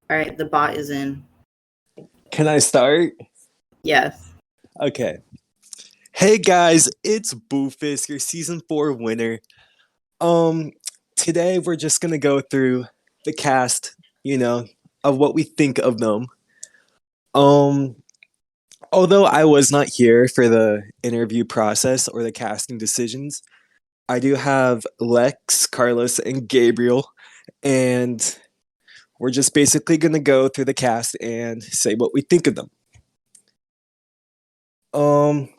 All right, the bot is in. Can I start? Yes. Okay. Hey guys, it's Boofus, your season 4 winner. Um Today we're just going to go through the cast, of what we think of them. Um Although I was not here for the interview process or the casting decisions, I do have Lex, Carlos, and Gabriel, and we're just basically going to go through the cast and say what we think of them. Um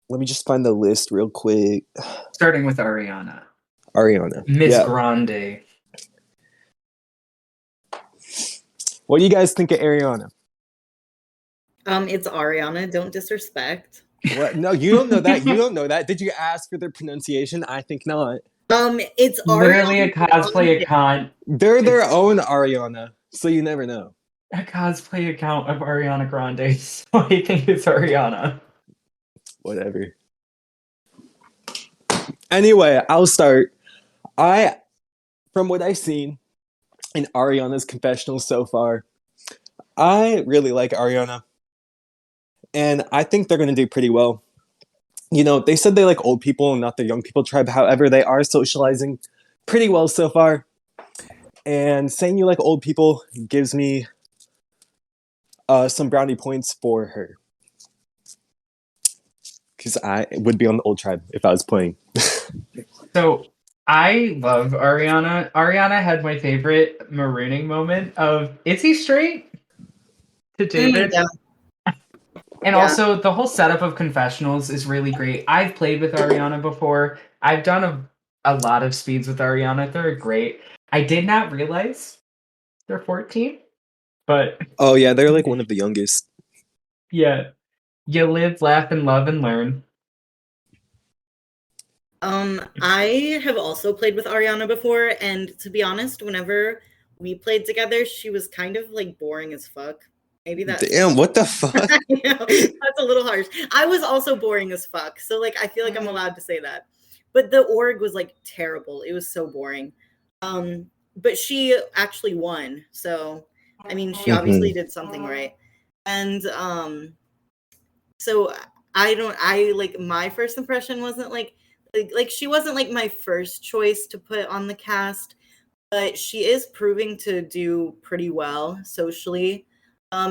Let me just find the list real quick. Starting with Ariana. Ariana. Miss Yeah. Grande. What do you guys think of Ariana? It's Ariana. Don't disrespect. What? No, you don't know that. You don't know that. Did you ask for their pronunciation? I think not. It's Literally a Ariana cosplay Grande. account. They're their It's own Ariana, so you never know. a cosplay account of Ariana Grande, so I think it's Ariana. Whatever. Anyway, I'll start. I, from what I've seen in Ariana's confessionals so far, I really like Ariana, and I think they're gonna do pretty well. They said they like old people and not the young people tribe. However, they are socializing pretty well so far. And saying you like old people gives me some brownie points for her. Because I would be on the old tribe if I was playing. So I love Ariana. Ariana had my favorite marooning moment of is he straight to David? Yeah. And Yeah. also the whole setup of confessionals is really great. I've played with Ariana before. I've done a lot of speeds with Ariana. They're great. I did not realize they're 14, but Oh yeah, they're like one of the youngest. yeah, you live, laugh, and love and learn. I have also played with Ariana before, and to be honest, whenever we played together, she was kind of like boring as fuck. Maybe that's Damn, what the fuck? that's a little harsh. I was also boring as fuck, so like I feel like I'm allowed to say that. But the org was like terrible. It was so boring. But she actually won, so I mean, she Mm-hmm. obviously did something right. And so I don't. I like my first impression wasn't like she wasn't like my first choice to put on the cast, but she is proving to do pretty well socially.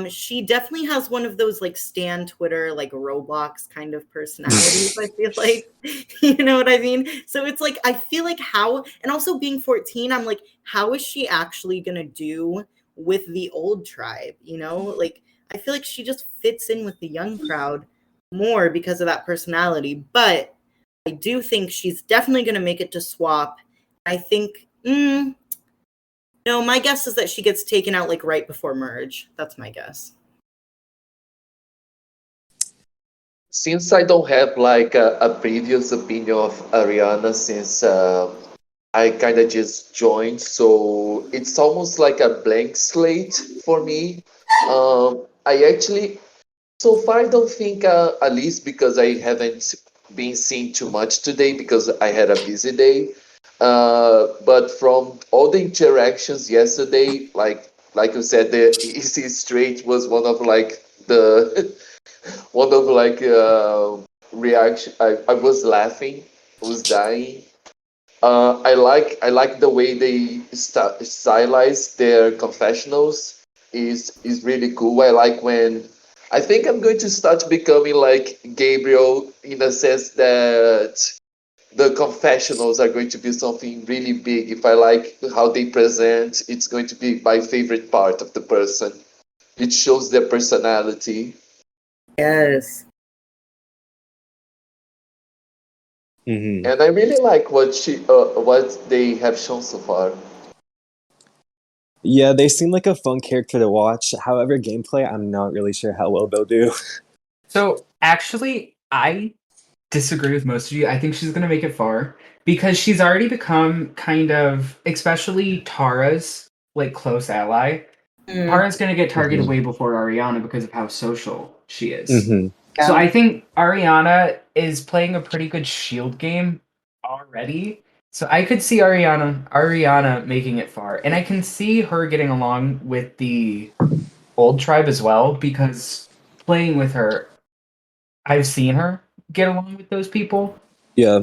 She definitely has one of those like Stan Twitter, like Roblox kind of personalities, I feel like. You know what I mean? So it's like I feel like how and also being 14, I'm like, how is she actually gonna do with the old tribe? You know? Like I feel like she just fits in with the young crowd more because of that personality. But I do think she's definitely gonna make it to swap. I think no, my guess is that she gets taken out like right before merge. That's my guess. Since I don't have like a previous opinion of Ariana since I kind of just joined, so it's almost like a blank slate for me. I actually, so far, I don't think, at least because I haven't been seeing too much today because I had a busy day. But from all the interactions yesterday, like you said, the Easy Straight was one of like the one of like reaction. I was laughing, I was dying. I like the way they stylize their confessionals. Is really cool. I like when I think I'm going to start becoming like Gabriel in the sense that the confessionals are going to be something really big. If I like how they present, it's going to be my favorite part of the person. It shows their personality. Yes. Mm-hmm. And I really like what they have shown so far. Yeah, they seem like a fun character to watch. However, gameplay, I'm not really sure how well they'll do. So actually, I disagree with most of you. I think she's gonna make it far because she's already become kind of, especially Tara's like close ally. Mm, Tara's gonna get targeted Mm-hmm. way before Ariana because of how social she is. Mm-hmm. So yeah. I think Ariana is playing a pretty good shield game already. So I could see Ariana making it far, and I can see her getting along with the old tribe as well because playing with her, I've seen her get along with those people. Yeah.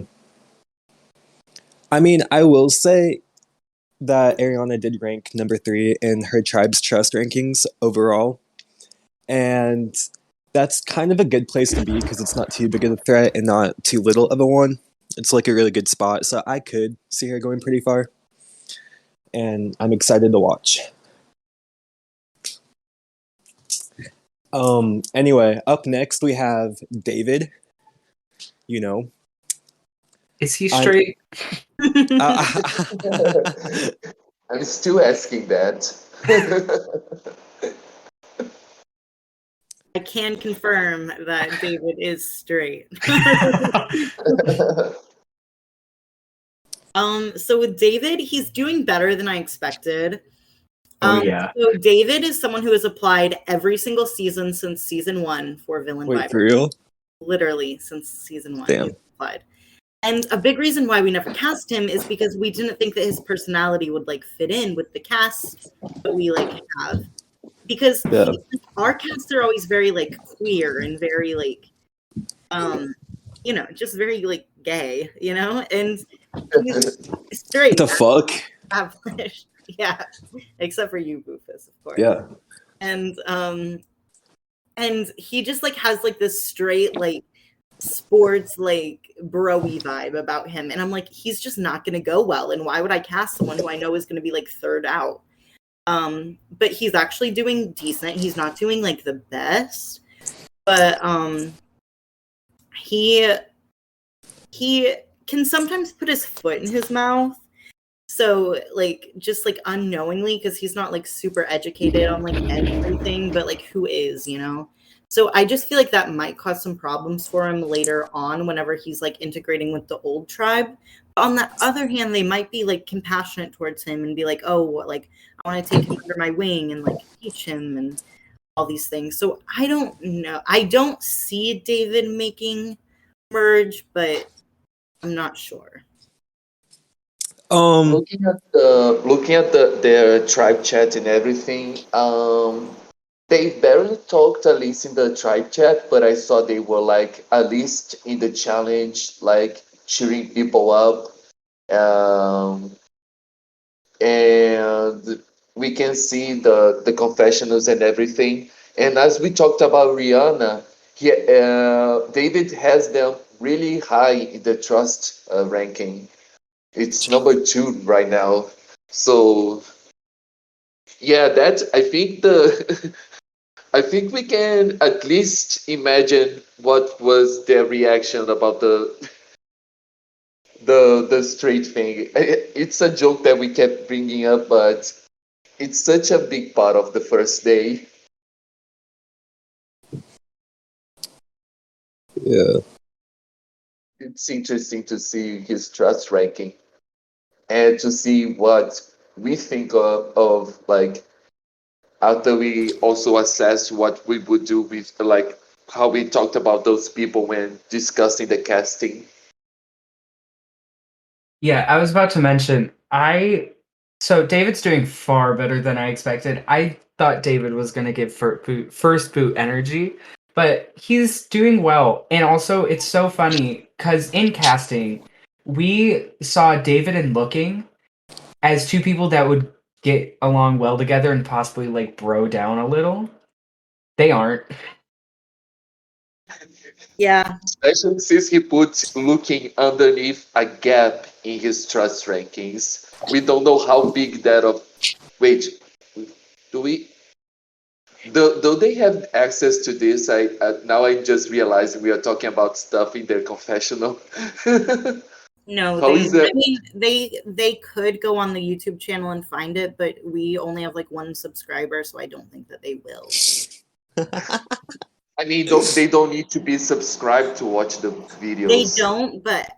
I mean, I will say that Ariana did rank number 3 in her tribe's trust rankings overall. And that's kind of a good place to be because it's not too big of a threat and not too little of a one. It's like a really good spot. So I could see her going pretty far. And I'm excited to watch. Anyway, up next we have David. You know. Is he straight? I'm still asking that. I can confirm that David is straight. So with David, he's doing better than I expected. Yeah. So David is someone who has applied every single season since season 1 for Villain Wait, Vibe. for real? Literally since season 1. Damn. He's applied. And a big reason why we never cast him is because we didn't think that his personality would like fit in with the cast that we like have. Because our casts are always very like queer and very like just very like gay, and he's straight. What the fuck? Established. Yeah. Except for you, Bufus, of course. Yeah. And he just like has like this straight like sports like bro-y vibe about him, and I'm like, he's just not gonna go well, and why would I cast someone who I know is gonna be like third out? But he's actually doing decent. He's not doing like the best, but he can sometimes put his foot in his mouth, so like just like unknowingly, because he's not like super educated on like everything, but like who is, so I just feel like that might cause some problems for him later on whenever he's like integrating with the old tribe. But on the other hand, they might be like compassionate towards him and be like, oh, like I want to take him under my wing and like teach him and all these things. So I don't know. I don't see David making merge, but I'm not sure. Looking at their tribe chat and everything, they barely talked at least in the tribe chat, but I saw they were like at least in the challenge, like cheering people up. And we can see the confessionals and everything. And as we talked about Rihanna, David has them really high in the trust ranking. It's number 2 right now. So yeah, that I think I think we can at least imagine what was their reaction about the straight thing. It's a joke that we kept bringing up, but it's such a big part of the first day. Yeah. It's interesting to see his trust ranking and to see what we think of like after we also assess what we would do with like how we talked about those people when discussing the casting. Yeah, I was about to mention, so David's doing far better than I expected. I thought David was going to give first boot energy, but he's doing well. And also, it's so funny because in casting, we saw David and Looking as two people that would get along well together and possibly like bro down a little. They aren't. Yeah. Especially since he put Looking underneath a gap in his trust rankings. We don't know how big that of. Wait, do they have access to this? Now I just realized we are talking about stuff in their confessional. No, How is that? I mean, they could go on the YouTube channel and find it, but we only have like 1 subscriber, so I don't think that they will. I mean, they don't need to be subscribed to watch the videos. They don't, but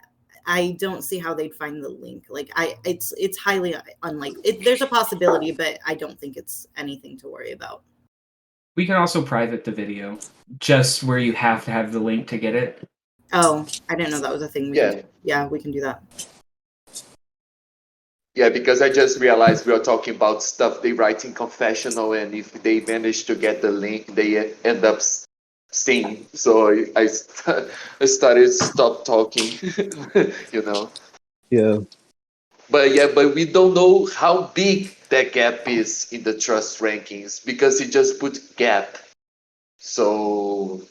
I don't see how they'd find the link. Like it's highly unlikely. There's a possibility, but I don't think it's anything to worry about. We can also private the video, just where you have to have the link to get it. Oh, I didn't know that was a thing. Yeah. Yeah, we can do that. Yeah, because I just realized we are talking about stuff they write in confessional, and if they manage to get the link, they end up seeing. So I started stop talking, you know. Yeah. But yeah, but we don't know how big that gap is in the trust rankings because he just put gap. So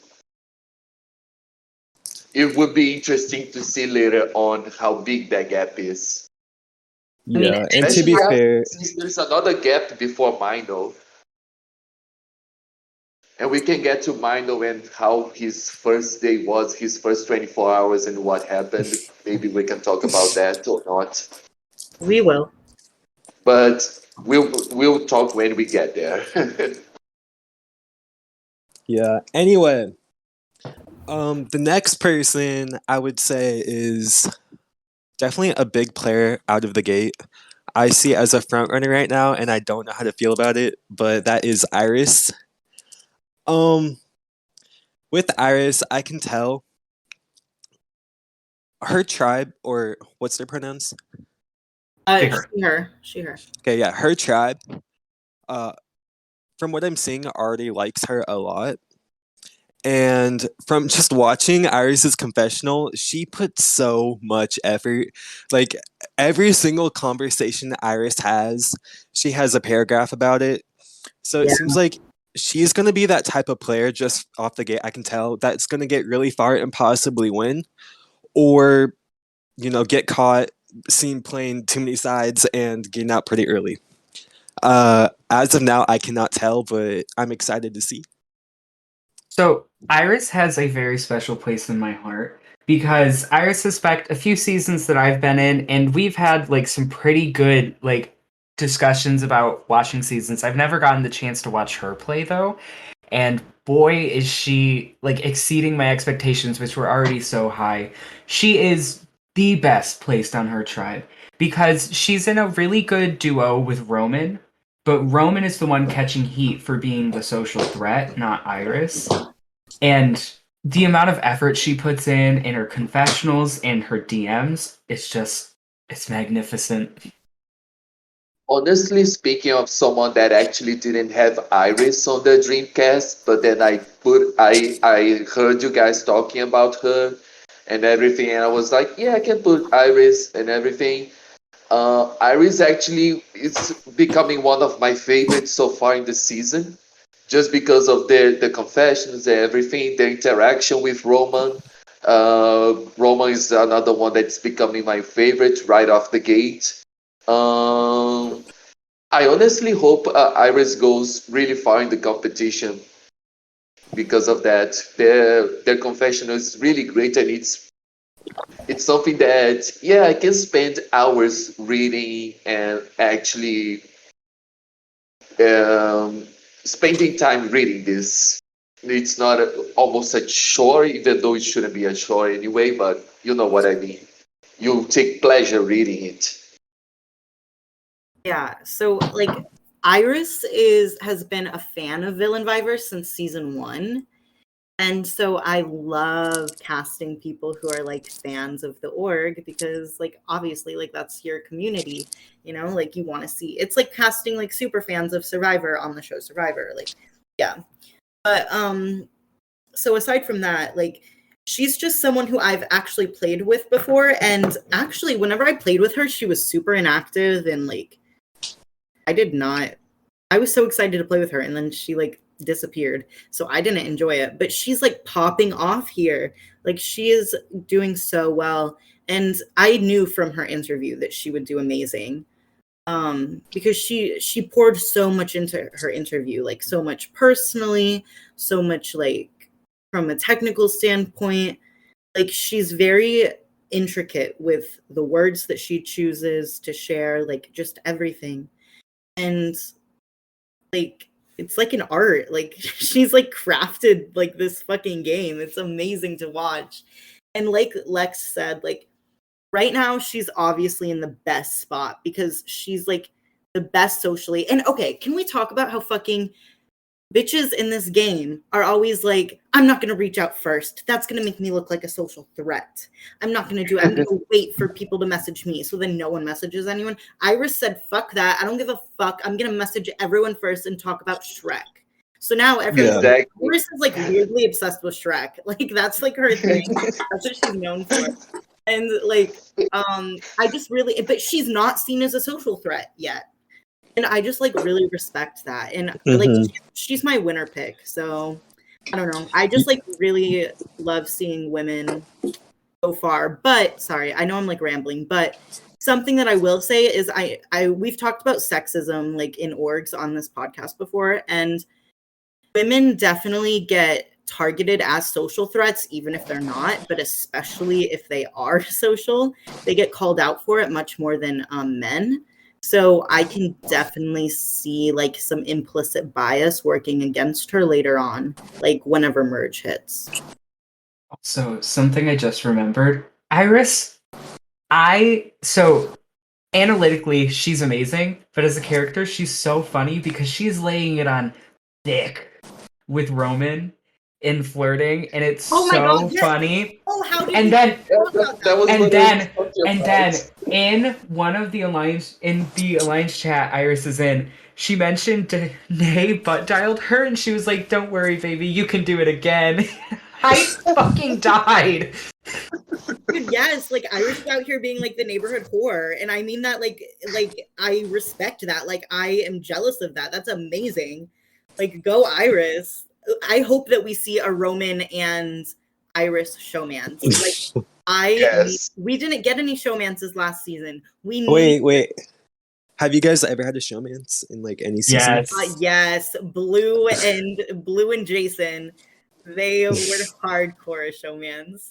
it would be interesting to see later on how big that gap is. I mean, Yeah. And to Especially be fair, since there's another gap before Mino. And we can get to Mino and how his first day was, his first 24 hours and what happened. Maybe we can talk about that or not. we will. But we'll talk when we get there. yeah. Anyway, the next person I would say is definitely a big player out of the gate. I see it as a front runner right now, and I don't know how to feel about it, but that is Iris. Um, with Iris, I can tell her tribe, or what's their pronouns? She, her. She, her. Okay, yeah, her tribe. Uh, from what I'm seeing, already likes her a lot. And from just watching Iris's confessional, she put so much effort. Like every single conversation Iris has, she has a paragraph about it. So it Yeah. seems like she's going to be that type of player just off the gate. I can tell that's going to get really far and possibly win, or get caught seen playing too many sides and getting out pretty early. As of now, I cannot tell, but I'm excited to see. So Iris has a very special place in my heart because Iris has spent a few seasons that I've been in, and we've had like some pretty good like discussions about watching seasons. I've never gotten the chance to watch her play though, and boy is she like exceeding my expectations, which were already so high. She is the best placed on her tribe because she's in a really good duo with Roman, but Roman is the one catching heat for being the social threat, not Iris. And the amount of effort she puts in her confessionals and her DMs, it's magnificent. Honestly speaking of someone that actually didn't have Iris on the Dreamcast, but then I heard you guys talking about her and everything, and I was like, yeah, I can put Iris and everything. Iris actually is becoming one of my favorites so far in the season, just because of the confessions and everything, the interaction with Roman. Roman is another one that's becoming my favorite right off the gate. Um, I honestly hope Iris goes really far in the competition because of that. Their confessional is really great, and it's something that yeah I can spend hours reading and actually um, spending time reading this. It's not almost a chore, even though it shouldn't be a chore anyway. But you know what I mean. You take pleasure reading it. Yeah. So like Iris has been a fan of Villain Viver since season 1. And so I love casting people who are like fans of the org because like obviously like that's your community, like you want to see. It's like casting like super fans of Survivor on the show Survivor. Like yeah. But so aside from that, like she's just someone who I've actually played with before, and actually whenever I played with her, she was super inactive and like I was so excited to play with her, and then she like disappeared, so I didn't enjoy it. But she's like popping off here, like she is doing so well, and I knew from her interview that she would do amazing, because she poured so much into her interview, like so much personally, so much like from a technical standpoint. Like she's very intricate with the words that she chooses to share, like just everything. And like it's like an art, like she's like crafted like this fucking game. It's amazing to watch. And like Lex said, like right now she's obviously in the best spot because she's like the best socially. And okay, can we talk about how fucking bitches in this game are always like, I'm not going to reach out first. That's going to make me look like a social threat. I'm not going to do it. I'm going to wait for people to message me. So then no one messages anyone. Iris said, fuck that. I don't give a fuck. I'm going to message everyone first and talk about Shrek. So now everyone's Exactly. Iris is like weirdly obsessed with Shrek. Like that's like her thing. That's what she's known for. And like, I just really, but she's not seen as a social threat yet. And I just like really respect that. And like she's my winner pick. So I don't know. I just like really love seeing women so far. But sorry, I know I'm like rambling, but something that I will say is we've talked about sexism like in orgs on this podcast before, and women definitely get targeted as social threats, even if they're not, but especially if they are social, they get called out for it much more than men. So I can definitely see like some implicit bias working against her later on, like whenever merge hits. So something I just remembered, Iris, so analytically she's amazing, but as a character she's so funny because she's laying it on thick with Roman in flirting, and it's funny. Oh, how did And then That was and literally then such a and then fight. in one of the alliance chat Iris is in, she mentioned Nay butt dialed her, and she was like, "Don't worry, baby, you can do it again." I fucking died. Dude, yes, like Iris is out here being like the neighborhood whore, and I mean that like I respect that. Like I am jealous of that. That's amazing. Like go Iris. I hope that we see a Roman and Iris showmance. Like we didn't get any showmances last season. Wait. Have you guys ever had a showmance in like any season? Yes, Blue and Jason, they were hardcore showmans.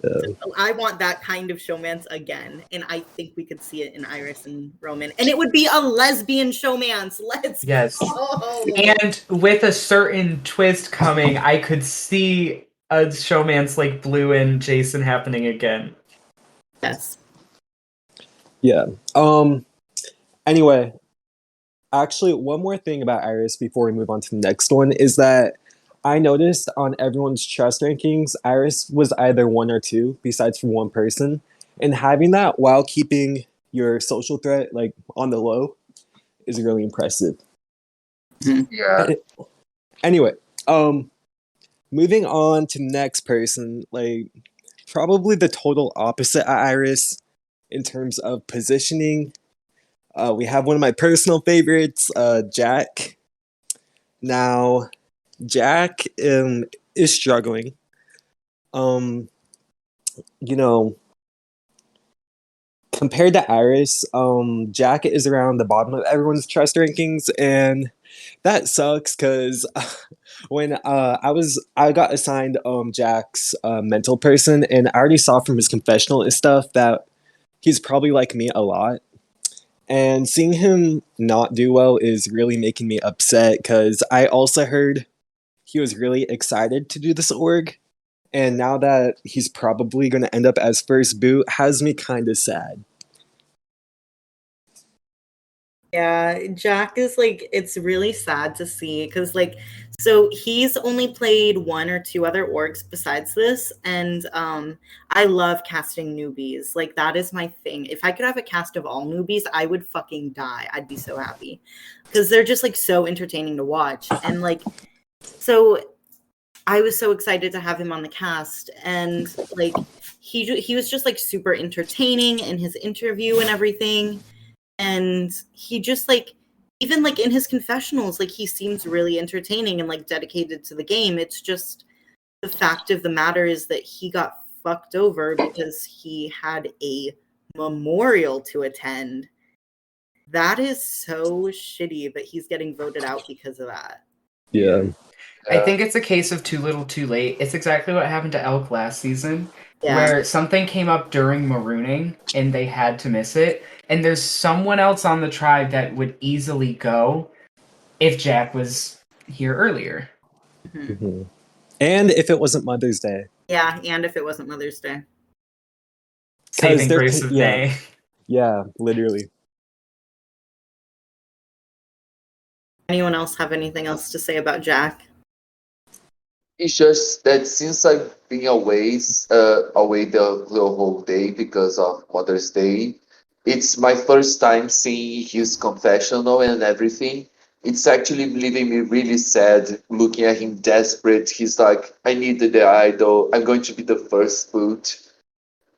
So I want that kind of showmance again, and I think we could see it in Iris and Roman, and it would be a lesbian showmance. Let's go. And with a certain twist coming, I could see a showmance like Blue and Jason happening again. Yes. Yeah. Anyway, actually, one more thing about Iris before we move on to the next one is that I noticed on everyone's trust rankings, Iris was either 1 or 2, besides for one person. And having that while keeping your social threat like on the low is really impressive. Yeah. Anyway, moving on to the next person, like probably the total opposite of Iris in terms of positioning. We have one of my personal favorites, Jack. Now, Jack is struggling. Compared to Iris, Jack is around the bottom of everyone's trust rankings, and that sucks because when I got assigned Jack's mental person, and I already saw from his confessional and stuff that he's probably like me a lot. And seeing him not do well is really making me upset because I also heard he was really excited to do this org. And now that he's probably going to end up as first boot has me kind of sad. Yeah, Jack is like, it's really sad to see because like, so he's only played 1 or 2 other orgs besides this, and I love casting newbies. Like that is my thing. If I could have a cast of all newbies, I would fucking die. I'd be so happy because they're just like so entertaining to watch. And like, so I was so excited to have him on the cast, and like he was just like super entertaining in his interview and everything. And he just like, even like in his confessionals, like he seems really entertaining and like dedicated to the game. It's just the fact of the matter is that he got fucked over because he had a memorial to attend. That is so shitty that he's getting voted out because of that. Yeah. I think it's a case of too little too late. It's exactly what happened to Elk last season, where something came up during marooning and they had to miss it. And there's someone else on the tribe that would easily go if Jack was here earlier. Mm-hmm. And if it wasn't Mother's Day. Yeah, and if it wasn't Mother's Day. Saving grace of May. Yeah, literally. Anyone else have anything else to say about Jack? It's just that since I've been away the whole day because of Mother's Day, it's my first time seeing his confessional and everything. It's actually leaving me really sad looking at him desperate. He's like, I needed the idol. I'm going to be the first boot.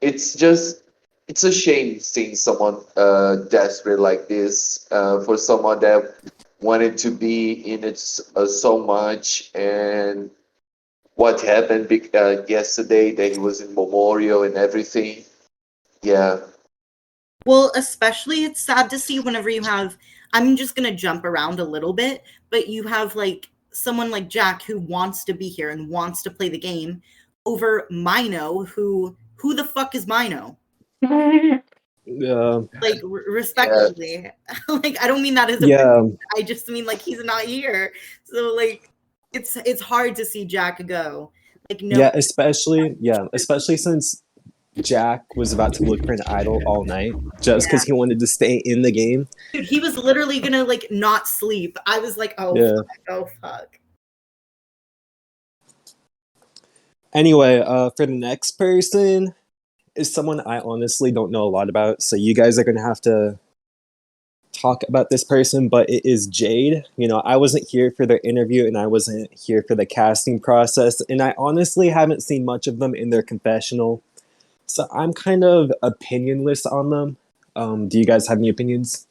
It's just, it's a shame seeing someone desperate like this for someone that wanted to be in it so much and what happened yesterday that he was in memorial and everything. Yeah. Well, especially it's sad to see whenever you have, I'm just going to jump around a little bit, but you have like someone like Jack who wants to be here and wants to play the game over Mino, who the fuck is Mino? Yeah. Like respectfully. Like I don't mean that as a Yeah. I just mean like he's not here. So like it's hard to see Jack go. Like no Yeah, especially since Jack was about to look for an idol all night just because he wanted to stay in the game. dude, he was literally gonna like not sleep. I was like, oh Yeah. fuck, oh fuck. Anyway, for the next person is someone I honestly don't know a lot about, so you guys are gonna have to talk about this person, but it is Jade. You know, I wasn't here for their interview and I wasn't here for the casting process, and I honestly haven't seen much of them in their confessional. So I'm kind of opinionless on them. Do you guys have any opinions?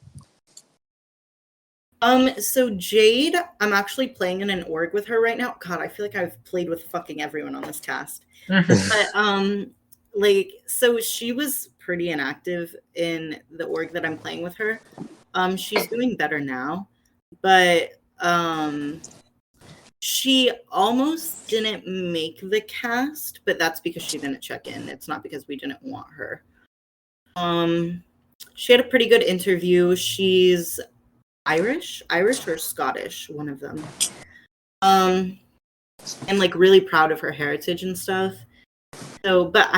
So Jade, I'm actually playing in an org with her right now. God, I feel like I've played with fucking everyone on this cast. But like so she was pretty inactive in the org that I'm playing with her. She's doing better now, but she almost didn't make the cast, but that's because she didn't check in. It's not because we didn't want her. She had a pretty good interview. She's Irish or Scottish, one of them. And like really proud of her heritage and stuff. So, but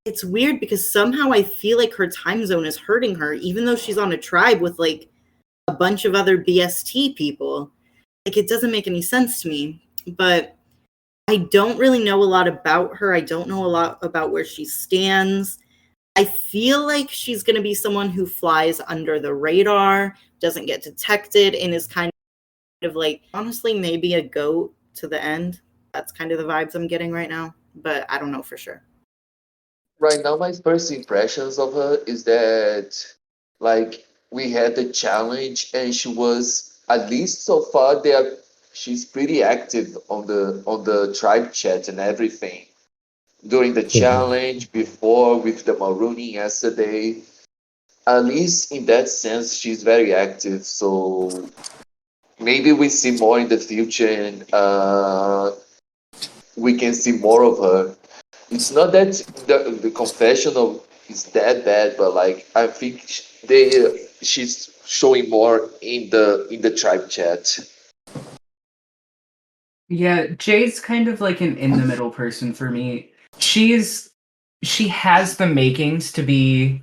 it's weird because somehow I feel like her time zone is hurting her, even though she's on a tribe with like a bunch of other BST people. Like it doesn't make any sense to me. But I don't really know a lot about her. I don't know a lot about where she stands. I feel like she's going to be someone who flies under the radar, doesn't get detected, and is kind of like, honestly, maybe a goat to the end. That's kind of the vibes I'm getting right now, but I don't know for sure. Right now, my first impressions of her is that, like, we had the challenge, and she was, at least so far, she's pretty active on the tribe chat and everything. During the challenge, before with the marooning yesterday, at least in that sense, she's very active. So maybe we see more in the future, and we can see more of her. It's not that the confessional is that bad, but like I think she's showing more in the tribe chat. Yeah, Jay's kind of like an in the middle person for me. She has the makings to be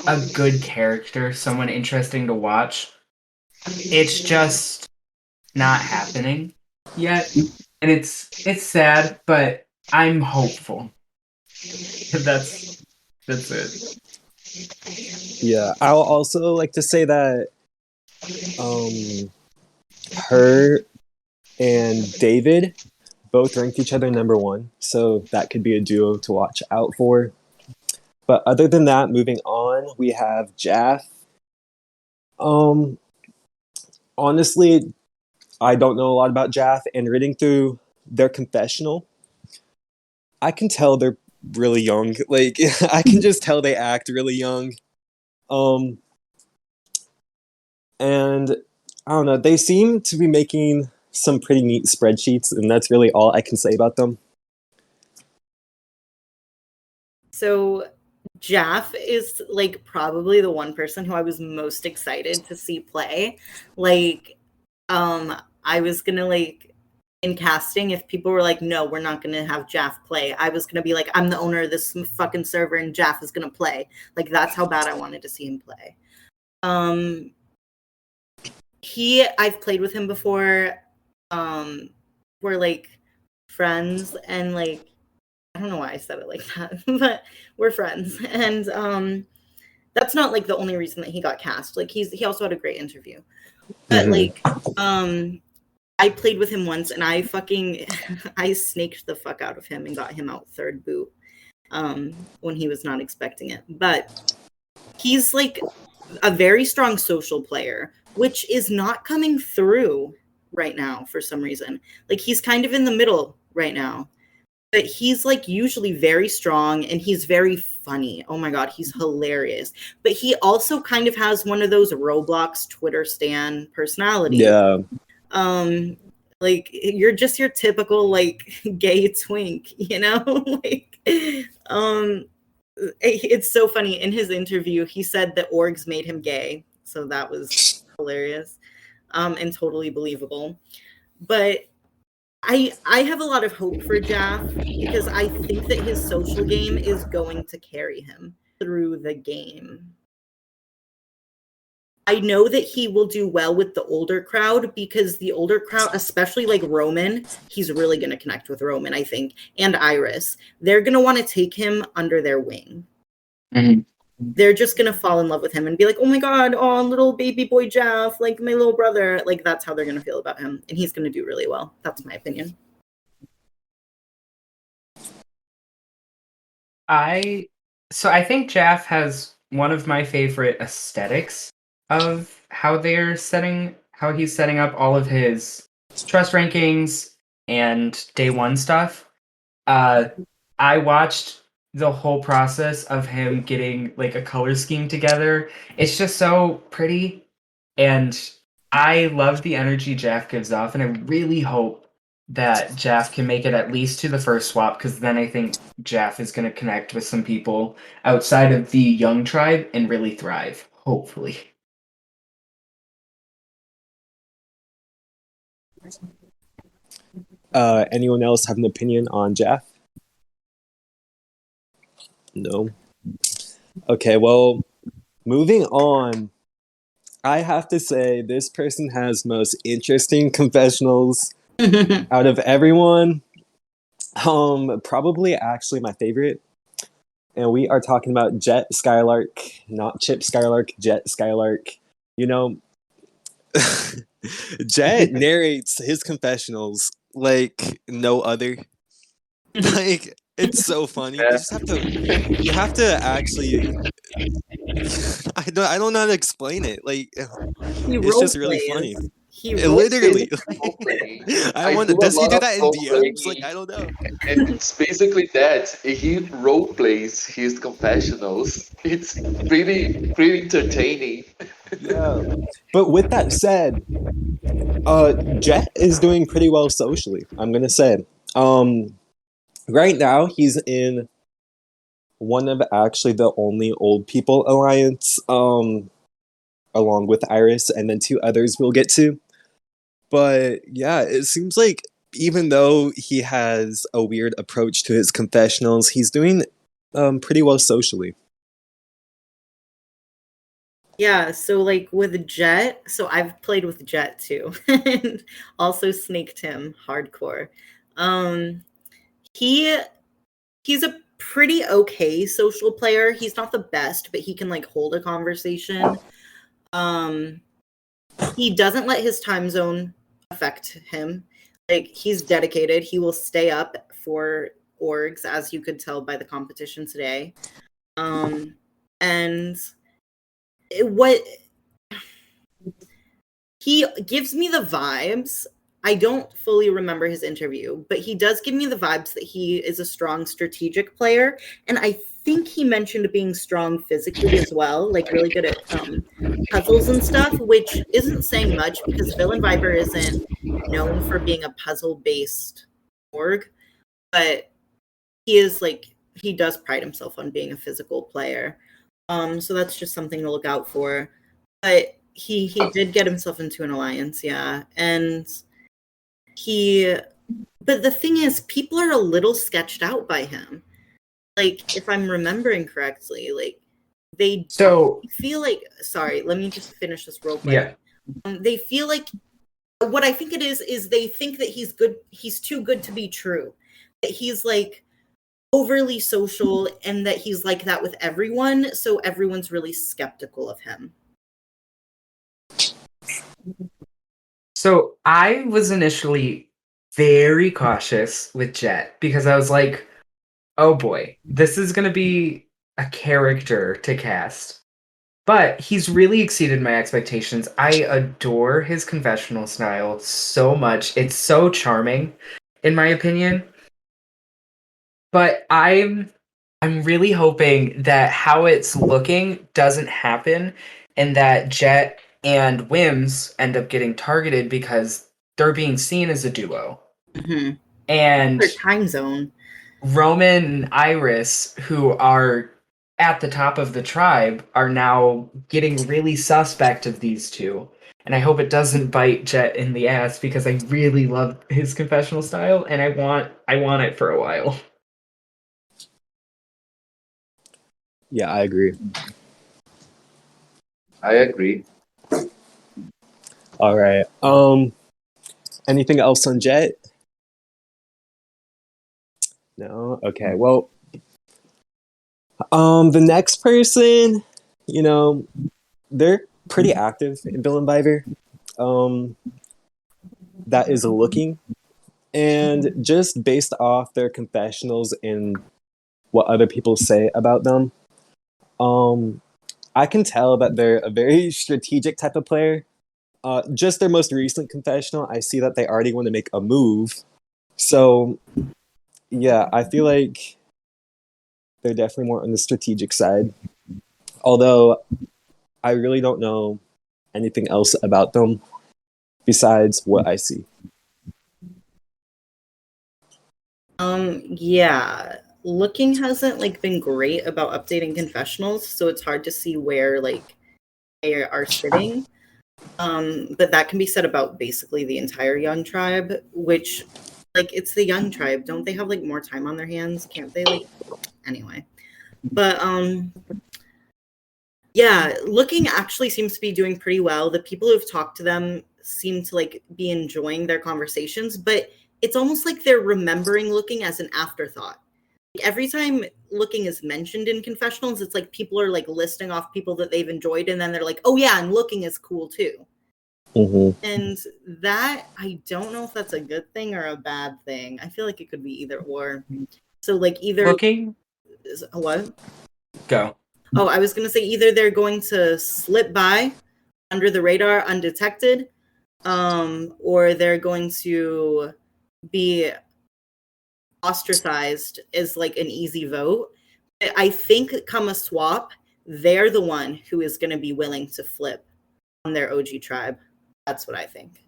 a good character, someone interesting to watch. It's just not happening yet. And it's sad, but I'm hopeful. That's it. Yeah, I'll also like to say that her and David both ranked each other number one, so that could be a duo to watch out for. But other than that, moving on, we have Jaff. Honestly, I don't know a lot about Jaff, and reading through their confessional, I can tell they're really young. Like I can just tell they act really young. And I don't know, they seem to be making some pretty neat spreadsheets, and that's really all I can say about them. So Jaff is like probably the one person who I was most excited to see play. Like, I was gonna like in casting, if people were like, no, we're not gonna have Jaff play, I was gonna be like, I'm the owner of this fucking server and Jaff is gonna play. Like that's how bad I wanted to see him play. I've played with him before. We're like friends, and like I don't know why I said it like that, but we're friends. And that's not like the only reason that he got cast. Like he also had a great interview. But like I played with him once and I snaked the fuck out of him and got him out third boot when he was not expecting it. But he's like a very strong social player, which is not coming through right now for some reason. Like he's kind of in the middle right now. But he's like usually very strong and he's very funny. Oh my God, he's hilarious. But he also kind of has one of those Roblox Twitter stan personalities. Yeah. Like you're just your typical like gay twink, you know? Like it's so funny. In his interview, he said that orgs made him gay. So that was hilarious. And totally believable. But I have a lot of hope for Jaff because I think that his social game is going to carry him through the game. I know that he will do well with the older crowd because the older crowd, especially like Roman, he's really going to connect with Roman, I think, and Iris. They're going to want to take him under their wing. Mm-hmm. They're just going to fall in love with him and be like, oh my God, oh, little baby boy Jaff, like my little brother. Like that's how they're going to feel about him. And he's going to do really well. That's my opinion. I think Jaff has one of my favorite aesthetics of how he's setting up all of his trust rankings and day one stuff. I watched the whole process of him getting like a color scheme together. It's just so pretty, and I love the energy Jaff gives off, and I really hope that Jaff can make it at least to the first swap, because then I think Jaff is going to connect with some people outside of the young tribe and really thrive, hopefully. Anyone else have an opinion on Jaff? No. Okay, well, moving on. I have to say this person has most interesting confessionals out of everyone. Probably actually my favorite. And we are talking about Jet Skylark, not Chip Skylark, Jet Skylark. You know, Jet narrates his confessionals like no other. Like it's so funny. Yeah. You have to actually I don't know how to explain it. Like it's just really funny. Literally. Does he do that in DMs? Like I don't know. And it's basically that he role plays his confessionals. It's pretty entertaining. Yeah. But with that said, Jet is doing pretty well socially, I'm gonna say. Right now he's in one of actually the only old people alliance, along with Iris, and then two others we'll get to. But yeah, it seems like even though he has a weird approach to his confessionals, he's doing pretty well socially. Yeah, so like with Jet, so I've played with Jet too, and also snaked him hardcore. He's a pretty okay social player. He's not the best, but he can like hold a conversation. He doesn't let his time zone affect him. Like he's dedicated. He will stay up for orgs, as you could tell by the competition today. And what he gives me the vibes. I don't fully remember his interview, but he does give me the vibes that he is a strong strategic player. And I think he mentioned being strong physically as well, like really good at puzzles and stuff, which isn't saying much because Villain Viper isn't known for being a puzzle-based org, but he does pride himself on being a physical player. So that's just something to look out for. But he did get himself into an alliance, yeah. And but the thing is, people are a little sketched out by him. Like, if I'm remembering correctly, like they feel like, sorry, let me just finish this real quick. Yeah. They feel like what I think it is they think that he's good. He's too good to be true. That he's like overly social and that he's like that with everyone. So everyone's really skeptical of him. So I was initially very cautious with Jet because I was like, oh boy, this is going to be a character to cast. But he's really exceeded my expectations. I adore his confessional style so much. It's so charming, in my opinion. But I'm really hoping that how it's looking doesn't happen and that Jet and Wims end up getting targeted because they're being seen as a duo. Mm-hmm. And Their time zone. Roman and Iris, who are at the top of the tribe, are now getting really suspect of these two. And I hope it doesn't bite Jet in the ass because I really love his confessional style and I want it for a while. Yeah, I agree. I agree. All right. Anything else on Jet? No. Okay. Well, the next person, you know, they're pretty active in Bill and Viber. That is looking, and just based off their confessionals and what other people say about them, I can tell that they're a very strategic type of player. Just their most recent confessional, I see that they already want to make a move. So, yeah, I feel like they're definitely more on the strategic side. Although, I really don't know anything else about them besides what I see. Yeah. Looking hasn't like been great about updating confessionals, so it's hard to see where like they are sitting. But that can be said about basically the entire Young tribe, which like it's the Young tribe. Don't they have like more time on their hands? Can't they like anyway? But yeah, Looking actually seems to be doing pretty well. The people who've talked to them seem to like be enjoying their conversations, but it's almost like they're remembering Looking as an afterthought. Every time Looking is mentioned in confessionals, it's like people are like listing off people that they've enjoyed, and then they're like, "Oh yeah, and Looking is cool too." Mm-hmm. And that I don't know if that's a good thing or a bad thing. I feel like it could be either or. So like either Looking? what? Go. Oh, I was gonna say either they're going to slip by under the radar undetected, or they're going to be ostracized as like an easy vote. I think come a swap, they're the one who is going to be willing to flip on their OG tribe. That's what I think.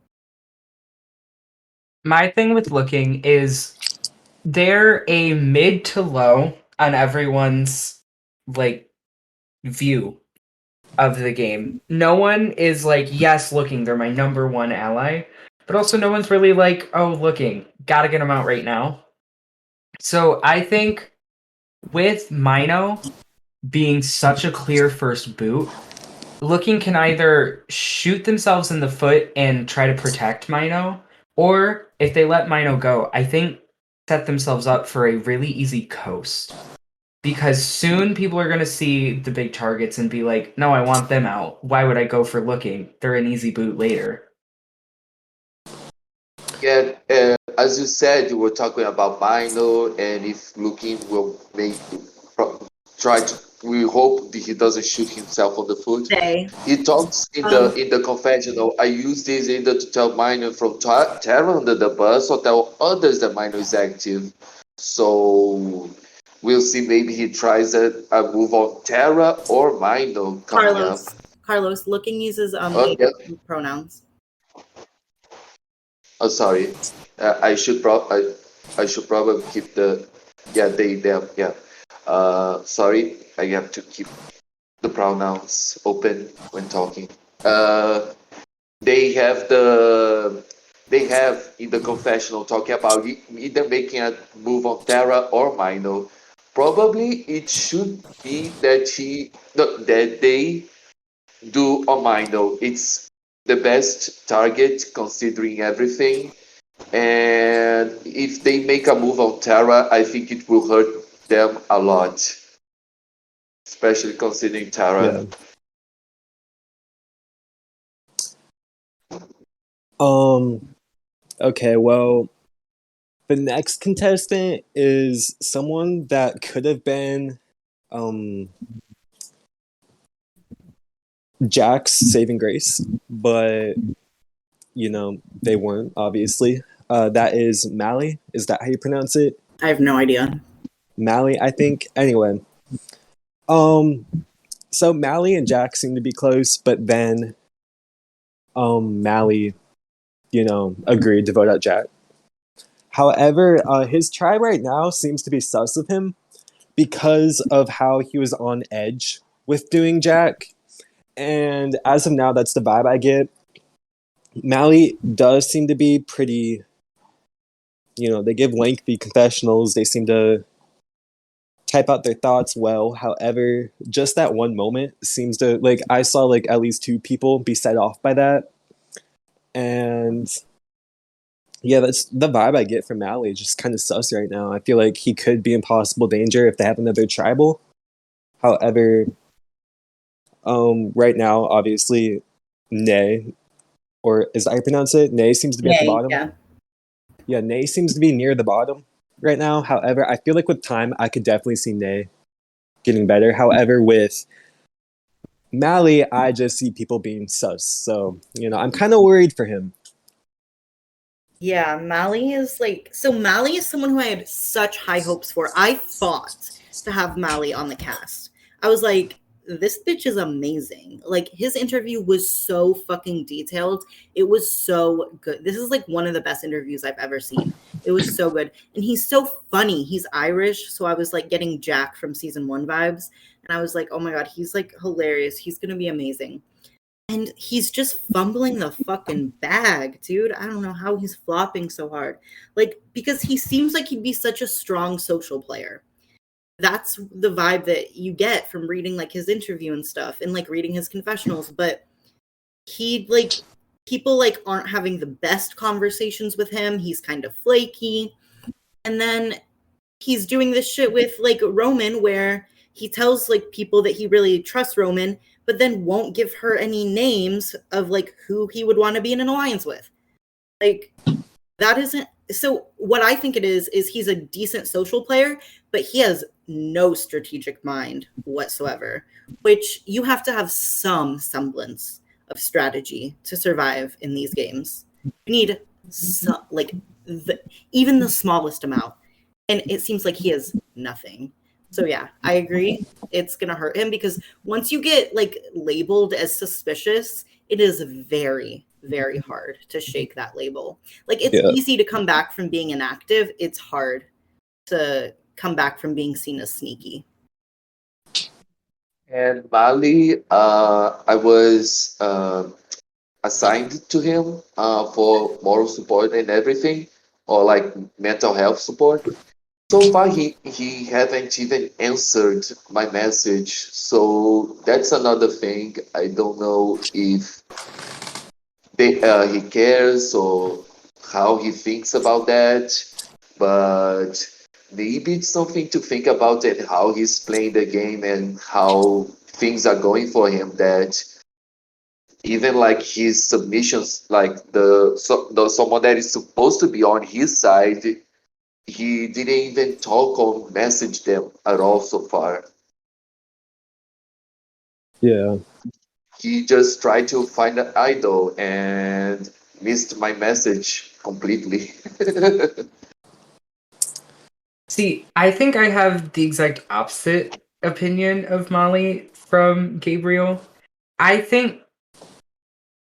My thing with Looking is they're a mid to low on everyone's like view of the game. No one is like, yes, Looking, they're my number one ally, but also no one's really like, oh, Looking, gotta get them out right now. So I think with Mino being such a clear first boot, Looking can either shoot themselves in the foot and try to protect Mino, or if they let Mino go, I think set themselves up for a really easy coast. Because soon people are going to see the big targets and be like, no, I want them out. Why would I go for Looking? They're an easy boot later. Yeah, as you said, you were talking about Mino, and if Looking will try to, we hope that he doesn't shoot himself on the foot. He talks in the confessional. I use this either to tell Mino from Terra under the bus or tell others that Mino is active. So we'll see. Maybe he tries a move on Terra or Mino coming up. Carlos, Looking uses Yeah. pronouns. Oh, sorry. I should probably keep the they them sorry. I have to keep the pronouns open when talking. They have in the confessional talking about either making a move on Terra or Mino. Probably it should be that they do on Mino. It's the best target considering everything. And if they make a move on Tara, I think it will hurt them a lot, especially considering Tara. Yeah. Okay, well, the next contestant is someone that could have been Jack's saving grace, but they weren't, obviously. That is Mally. Is that how you pronounce it? I have no idea. Mally, I think. Anyway. So Mally and Jack seem to be close, but then Mally, agreed to vote out Jack. However, his tribe right now seems to be sus of him because of how he was on edge with doing Jack. And as of now, that's the vibe I get. Mally does seem to be pretty, they give lengthy confessionals. They seem to type out their thoughts well. However, just that one moment seems to, I saw at least 2 people be set off by that. And yeah, that's the vibe I get from Mally. Just kind of sus right now. I feel like he could be in possible danger if they have another tribal. However, right now, obviously, Nay, or is that how you pronounce it? Nay seems to be at the bottom. Yeah, Nay seems to be near the bottom right now. However, I feel like with time, I could definitely see Nay getting better. However, with Mally, I just see people being sus. So, I'm kind of worried for him. Yeah, Mally is Mally is someone who I had such high hopes for. I fought to have Mally on the cast. I was like, this bitch is amazing. His interview was so fucking detailed. It was so good. This is one of the best interviews I've ever seen. It was so good. And he's so funny. He's Irish. So I was getting Jack from season 1 vibes. And I was like, oh my God, he's hilarious. He's going to be amazing. And he's just fumbling the fucking bag, dude. I don't know how he's flopping so hard. Because he seems like he'd be such a strong social player. That's the vibe that you get from reading his interview and stuff and reading his confessionals. But he people aren't having the best conversations with him. He's kind of flaky. And then he's doing this shit with Roman where he tells people that he really trusts Roman, but then won't give her any names of who he would want to be in an alliance with. That isn't. So what I think it is he's a decent social player, but he has no strategic mind whatsoever, which you have to have some semblance of strategy to survive in these games. You need some, even the smallest amount. And it seems like he has nothing. So yeah, I agree. It's going to hurt him because once you get labeled as suspicious, it is very, very hard to shake that label. It's easy to come back from being inactive. It's hard to come back from being seen as sneaky. And Mali, I was assigned to him for moral support and everything, or mental health support. So far, he haven't even answered my message. So that's another thing. I don't know if he cares or how he thinks about that. But maybe it's something to think about and how he's playing the game and how things are going for him. That even his submissions, the someone that is supposed to be on his side, he didn't even talk or message them at all so far. Yeah. He just tried to find an idol and missed my message completely. See, I think I have the exact opposite opinion of Molly from Gabriel. I think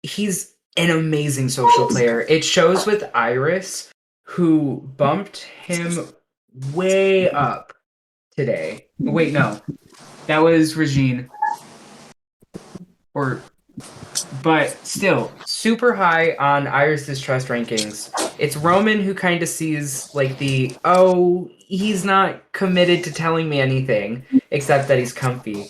he's an amazing social player. It shows with Iris, who bumped him way up today. Wait, no. That was Regine. But still, super high on Iris's trust rankings. It's Roman who kind of sees he's not committed to telling me anything except that he's comfy.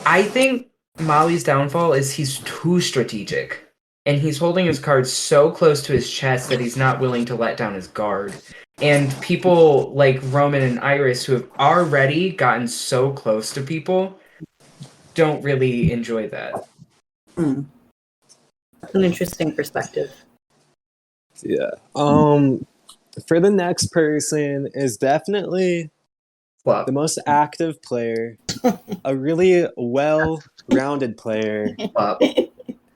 I think Molly's downfall is he's too strategic. and he's holding his cards so close to his chest that he's not willing to let down his guard. And people like Roman and Iris, who have already gotten so close to people, don't really enjoy that. That's an interesting perspective. Yeah. For the next person is definitely Flop. the most active player, a really well-rounded player, Flop.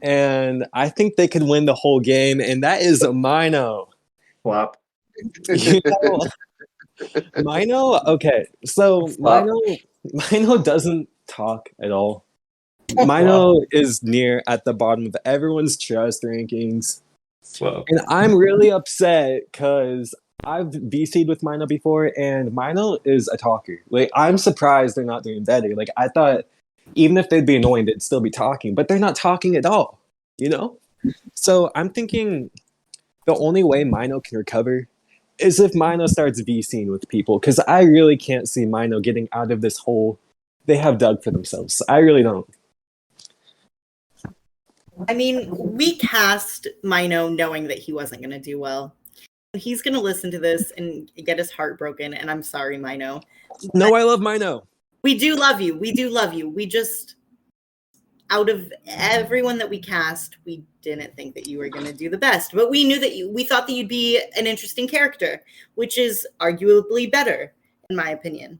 and I think they could win the whole game, and that is Mino. Flop. You know, Mino. Okay, so Flop. Mino doesn't talk at all. Mino is near at the bottom of everyone's trust rankings. Flop. And I'm really upset because I've VC'd with Mino before, and Mino is a talker. Like, I'm surprised they're not doing better. Like, I thought even if they'd be annoying, they'd still be talking, but they're not talking at all, you know? So I'm thinking the only way Mino can recover is if Mino starts VCing with people, because I really can't see Mino getting out of this hole they have dug for themselves. I really don't. I mean, we cast Mino knowing that he wasn't going to do well. He's going to listen to this and get his heart broken, and I'm sorry, Mino. No, I love Mino. We do love you. We do love you. We just, out of everyone that we cast, we didn't think that you were going to do the best. But we knew that we thought that you'd be an interesting character, which is arguably better, in my opinion.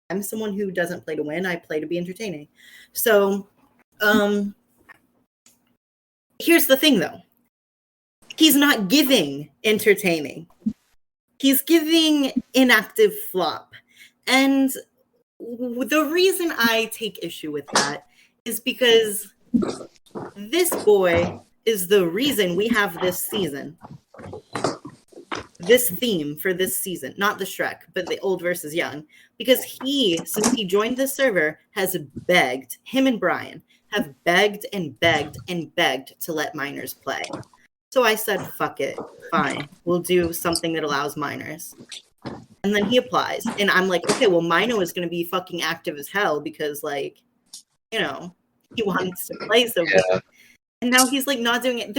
I'm someone who doesn't play to win. I play to be entertaining. So, here's the thing, though. He's not giving entertaining. He's giving inactive flop. And the reason I take issue with that is because this boy is the reason we have this season. This theme for this season. Not the Shrek, but the old versus young. Because he, since he joined this server, has begged, him and Brian, have begged and begged and begged to let minors play. So I said, fuck it, fine. We'll do something that allows minors. And then he applies. And I'm like, okay, well, Mino is going to be fucking active as hell because, like, you know, he wants to play so good. And now he's, like, not doing it.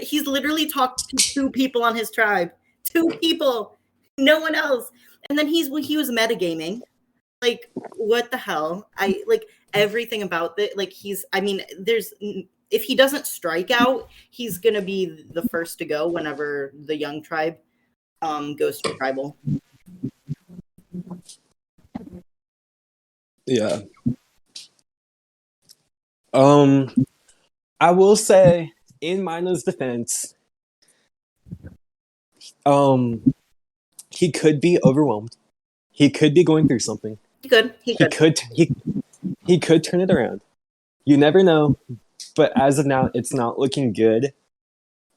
He's literally talked to 2 people on his tribe. 2 people. No one else. And then he was metagaming. Like, what the hell? Everything about it, like, if he doesn't strike out, he's gonna be the first to go whenever the young tribe goes to tribal. Yeah. I will say, in Mino's defense, he could be overwhelmed. He could be going through something. He could. He could turn it around. You never know, but as of now, it's not looking good.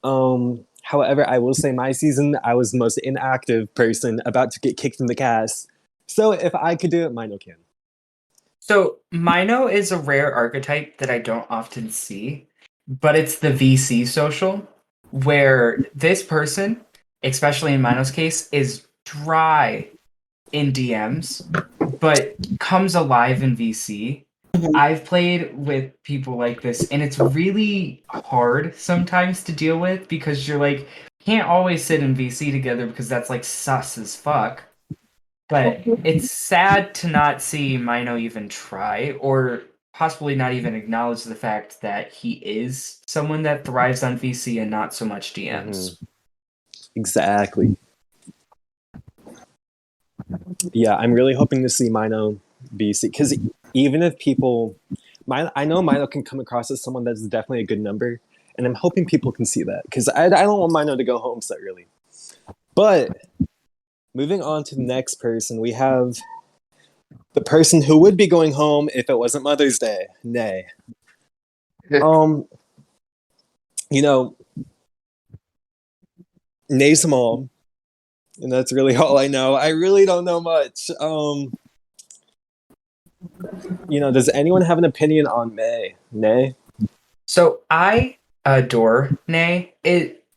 However, I will say my season, I was the most inactive person about to get kicked from the cast. So if I could do it, Mino can. So Mino is a rare archetype that I don't often see, but it's the VC social, where this person, especially in Mino's case, is dry in DMs, but comes alive in VC. I've played with people like this, and it's really hard sometimes to deal with because you're like, can't always sit in VC together because that's like sus as fuck. But it's sad to not see Mino even try, or possibly not even acknowledge the fact that he is someone that thrives on VC and not so much DMs. Exactly. Yeah, I'm really hoping to see Mino VC, because even if people, I know Mino can come across as someone that's definitely a good number, and I'm hoping people can see that, because I don't want Mino to go home so early. But moving on to the next person, we have the person who would be going home if it wasn't Mother's Day, Nay. You know, Nay's mom, and that's really all I know. I really don't know much. Does anyone have an opinion on May? Nay? So I adore Nay.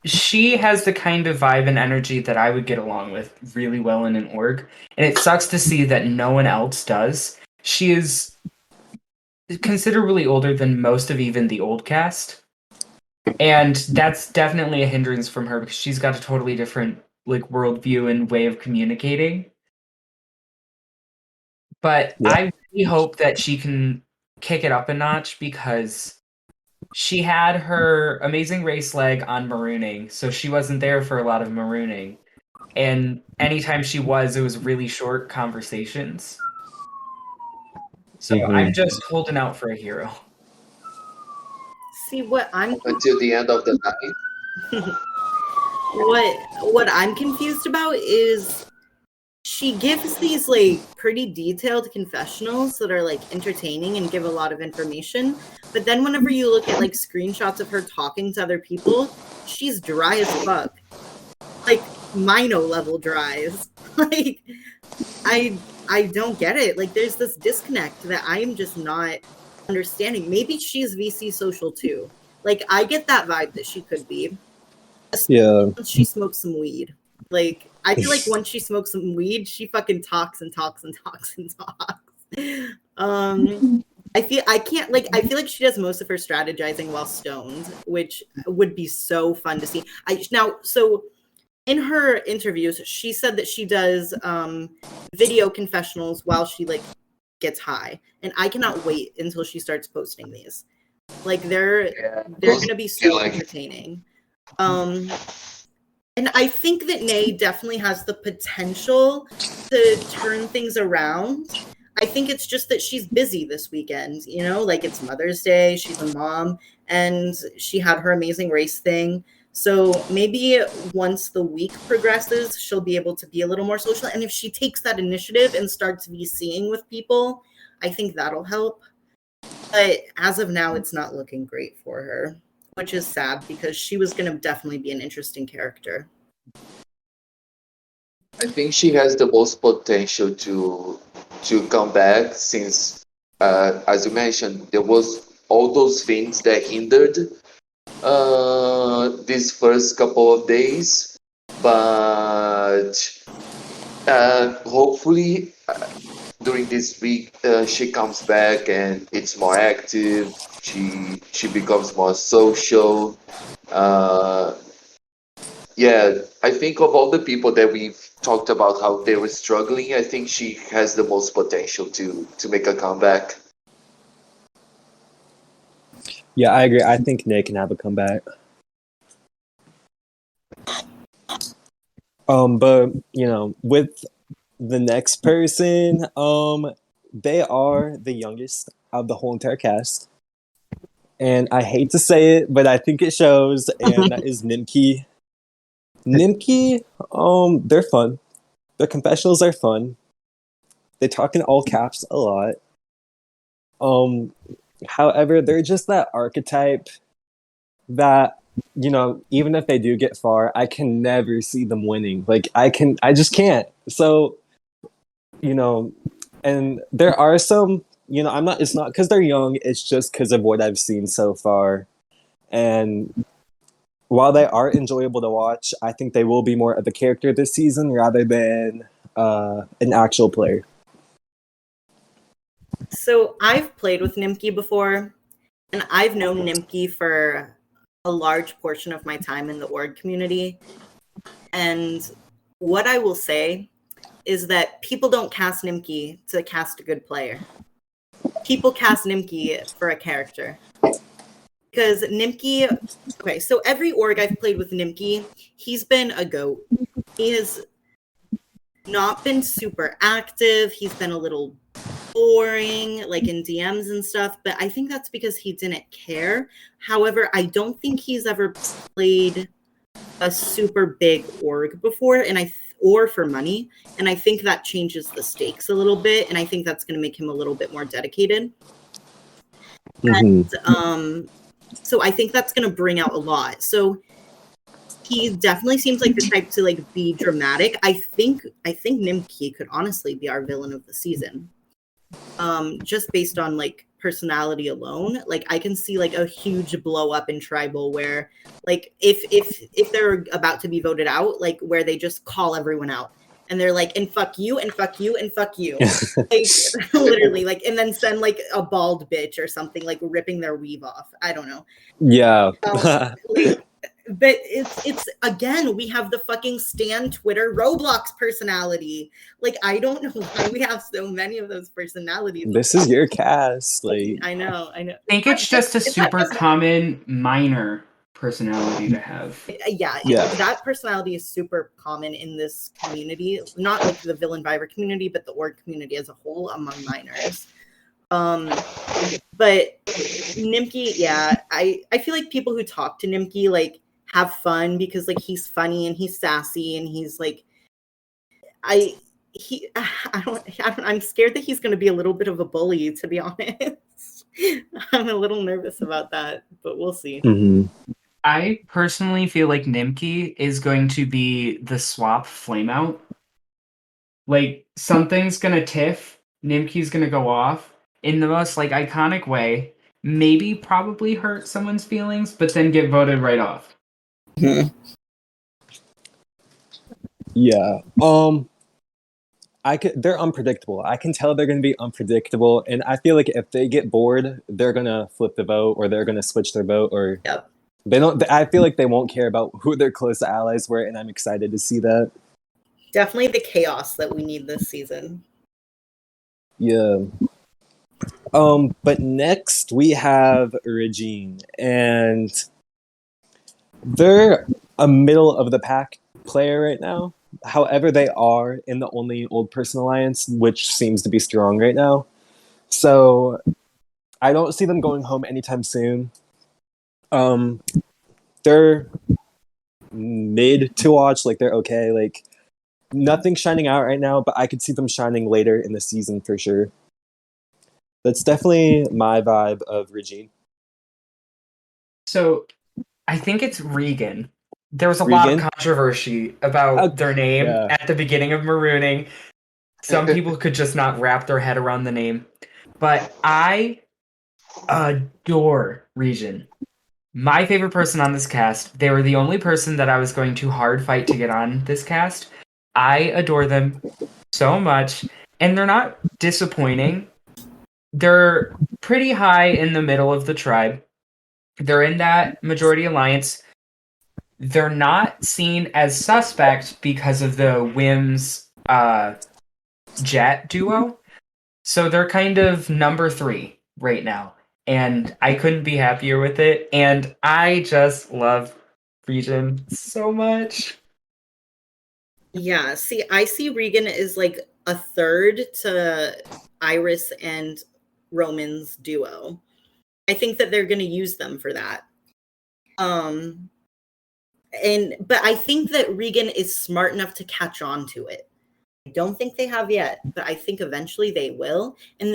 She has the kind of vibe and energy that I would get along with really well in an org. And it sucks to see that no one else does. She is considerably older than most of even the old cast. And that's definitely a hindrance from her because she's got a totally different like worldview and way of communicating. But Yeah. I really hope that she can kick it up a notch because she had her amazing race leg on marooning, so she wasn't there for a lot of marooning. And anytime she was, it was really short conversations. So I'm just holding out for a hero. See what I'm Until the end of the night. what I'm confused about is she gives these like pretty detailed confessionals that are like entertaining and give a lot of information, but then whenever you look at like screenshots of her talking to other people, she's dry as fuck, like Mino level dries. Like I don't get it. Like there's this disconnect that I am just not understanding. Maybe she's VC social too. Like I get that vibe that she could be. Yeah. Once she smokes some weed. Like I feel like once she smokes some weed, she fucking talks and talks and talks and talks. I feel like she does most of her strategizing while stoned, which would be so fun to see. So in her interviews, she said that she does video confessionals while she like gets high, and I cannot wait until she starts posting these. Like they're gonna be so entertaining. And I think that Nay definitely has the potential to turn things around. I think it's just that she's busy this weekend, you know, like it's Mother's Day, she's a mom, and she had her amazing race thing. So maybe once the week progresses, she'll be able to be a little more social. And if she takes that initiative and starts VCing with people, I think that'll help. But as of now, it's not looking great for her, which is sad because she was going to definitely be an interesting character. I think she has the most potential to come back since, as you mentioned, there was all those things that hindered these first couple of days, but hopefully during this week she comes back and it's more active. She becomes more social. Uh, yeah, I think of all the people that we've talked about how they were struggling, I think she has the most potential to make a comeback. Yeah, I agree. I think Nick can have a comeback. But you know, with the next person, they are the youngest of the whole entire cast. And I hate to say it, but I think it shows, and that is Nimki. Nimki, they're fun. Their confessionals are fun. They talk in all caps a lot. However, they're just that archetype that, you know, even if they do get far, I can never see them winning. Like I just can't. So, you know, and there are some, you know, it's not because they're young, it's just because of what I've seen so far. And while they are enjoyable to watch, I think they will be more of a character this season rather than an actual player. So I've played with Nimki before, and I've known Nimki for a large portion of my time in the org community. And what I will say is that people don't cast Nimki to cast a good player. People cast Nimki for a character. Because Nimki, okay, so every org I've played with Nimki, he's been a goat. He has not been super active. He's been a little boring, like in DMs and stuff, but I think that's because he didn't care. However, I don't think he's ever played a super big org before, or for money, and I think that changes the stakes a little bit, and I think that's going to make him a little bit more dedicated. And so I think that's going to bring out a lot. So he definitely seems like the type to like be dramatic. I think Nimki could honestly be our villain of the season. Just based on like personality alone, like I can see like a huge blow up in tribal where like if they're about to be voted out, like where they just call everyone out and they're like, and fuck you, and fuck you, and fuck you. Like, literally, like, and then send like a bald bitch or something, like ripping their weave off. I don't know. Yeah. Like, but it's again, we have the fucking Stan Twitter Roblox personality. Like, I don't know why we have so many of those personalities. This is your cast. Like, I know. I think it's just a super common minor personality to have. Yeah. That personality is super common in this community, not like the Villain Viber community, but the org community as a whole among minors. But Nimki, yeah, I feel like people who talk to Nimki like have fun because like he's funny and he's sassy and he's like I'm scared that he's going to be a little bit of a bully, to be honest. I'm a little nervous about that, but we'll see. mhm. I personally feel like Nimki is going to be the swap flameout. Like, something's gonna tiff, Nimki's gonna go off in the most like iconic way, maybe probably hurt someone's feelings, but then get voted right off. Yeah. They're unpredictable. I can tell they're gonna be unpredictable, and I feel like if they get bored, they're gonna flip the vote or they're gonna switch their vote or Yep. they don't. I feel like they won't care about who their close allies were, and I'm excited to see that. Definitely the chaos that we need this season. Yeah. But next we have Regine, and they're a middle of the pack player right now. However, they are in the only old person alliance, which seems to be strong right now. So I don't see them going home anytime soon. They're mid to watch, like they're okay, like nothing shining out right now, but I could see them shining later in the season for sure. That's definitely my vibe of Regine. So I think it's Regan. There was a lot of Regan? controversy about their name yeah. at the beginning of Marooning. Some people could just not wrap their head around the name. But I adore Regine. My favorite person on this cast. They were the only person that I was going to hard fight to get on this cast. I adore them so much. And they're not disappointing. They're pretty high in the middle of the tribe. They're in that majority alliance. They're not seen as suspect because of the Wims Jet duo. So they're kind of number 3 right now. And I couldn't be happier with it. And I just love Regine so much. Yeah, see, I see Regan as like a third to Iris and Roman's duo. I think that they're going to use them for that. But I think that Regan is smart enough to catch on to it. I don't think they have yet, but I think eventually they will. And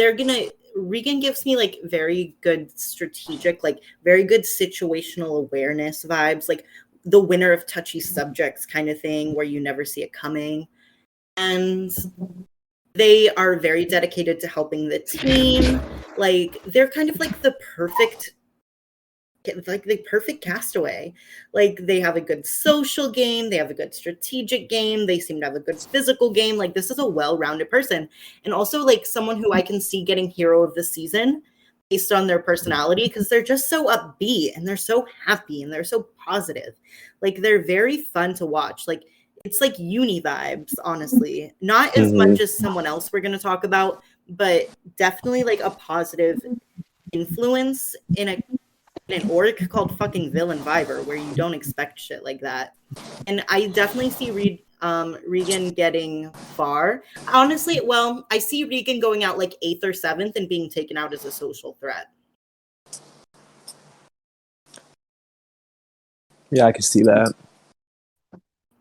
Regan gives me like very good strategic, like very good situational awareness vibes, like the winner of touchy subjects kind of thing where you never see it coming. And they are very dedicated to helping the team. Like they're kind of like the perfect castaway. Like they have a good social game, they have a good strategic game, they seem to have a good physical game. Like this is a well-rounded person, and also like someone who I can see getting hero of the season based on their personality, because they're just so upbeat and they're so happy and they're so positive. Like they're very fun to watch. Like it's like uni vibes, honestly. Not as much as someone else we're going to talk about, but definitely like a positive influence in an org called fucking Villain Viber, where you don't expect shit like that. And I definitely see Regan getting far. Honestly, well, I see Regan going out like 8th or 7th and being taken out as a social threat. Yeah, I can see that.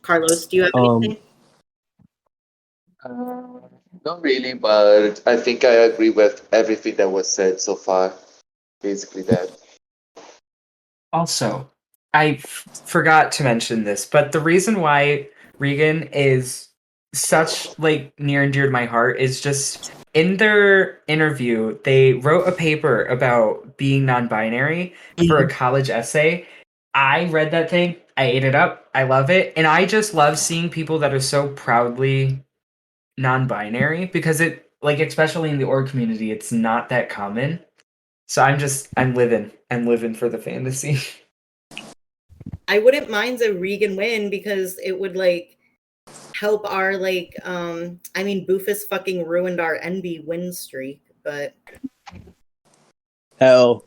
Carlos, do you have anything? Not really, but I think I agree with everything that was said so far. Basically that. Also, I forgot to mention this, but the reason why Regan is such like near and dear to my heart is just in their interview, they wrote a paper about being non-binary for a college essay. I read that thing. I ate it up. I love it. And I just love seeing people that are so proudly non-binary because it, like, especially in the org community, it's not that common. So I'm living for the fantasy. I wouldn't mind a Regan win because it would like help our like I mean Boofus fucking ruined our NB win streak, but Hell.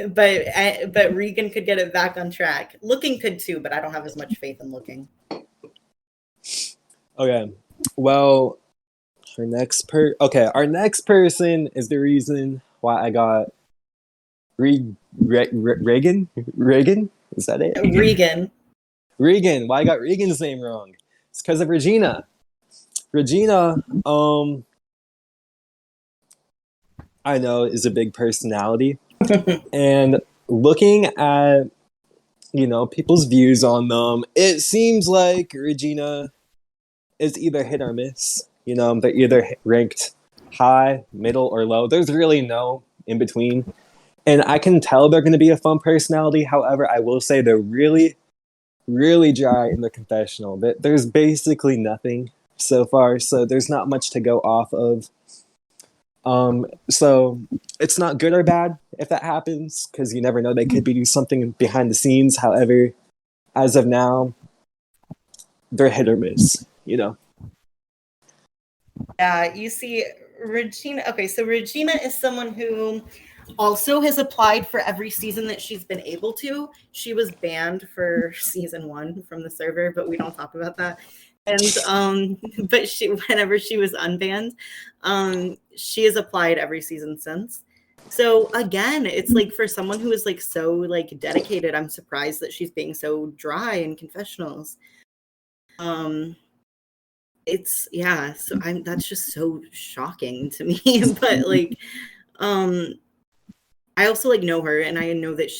but Regan could get it back on track. Looking could too, but I don't have as much faith in Looking. Okay. Well, our next person is the reason why I got Reagan? Is that it? Regan. Why I got Regan's name wrong? It's because of Regina. Regina, I know is a big personality. And looking at, people's views on them, it seems like Regina is either hit or miss. They're either ranked high, middle, or low. There's really no in between. And I can tell they're going to be a fun personality. However, I will say they're really, really dry in the confessional. There's basically nothing so far, so there's not much to go off of. So it's not good or bad if that happens, because you never know. They could be doing something behind the scenes. However, as of now, they're hit or miss, Yeah, you see, Regina. Okay, so Regina is someone who also has applied for every season that she's been able to. She was banned for season 1 from the server, but we don't talk about that. And but whenever she was unbanned, she has applied every season since. So again, it's like for someone who is like so like dedicated, I'm surprised that she's being so dry in confessionals. It's so that's just so shocking to me. But like I also like know her, and I know that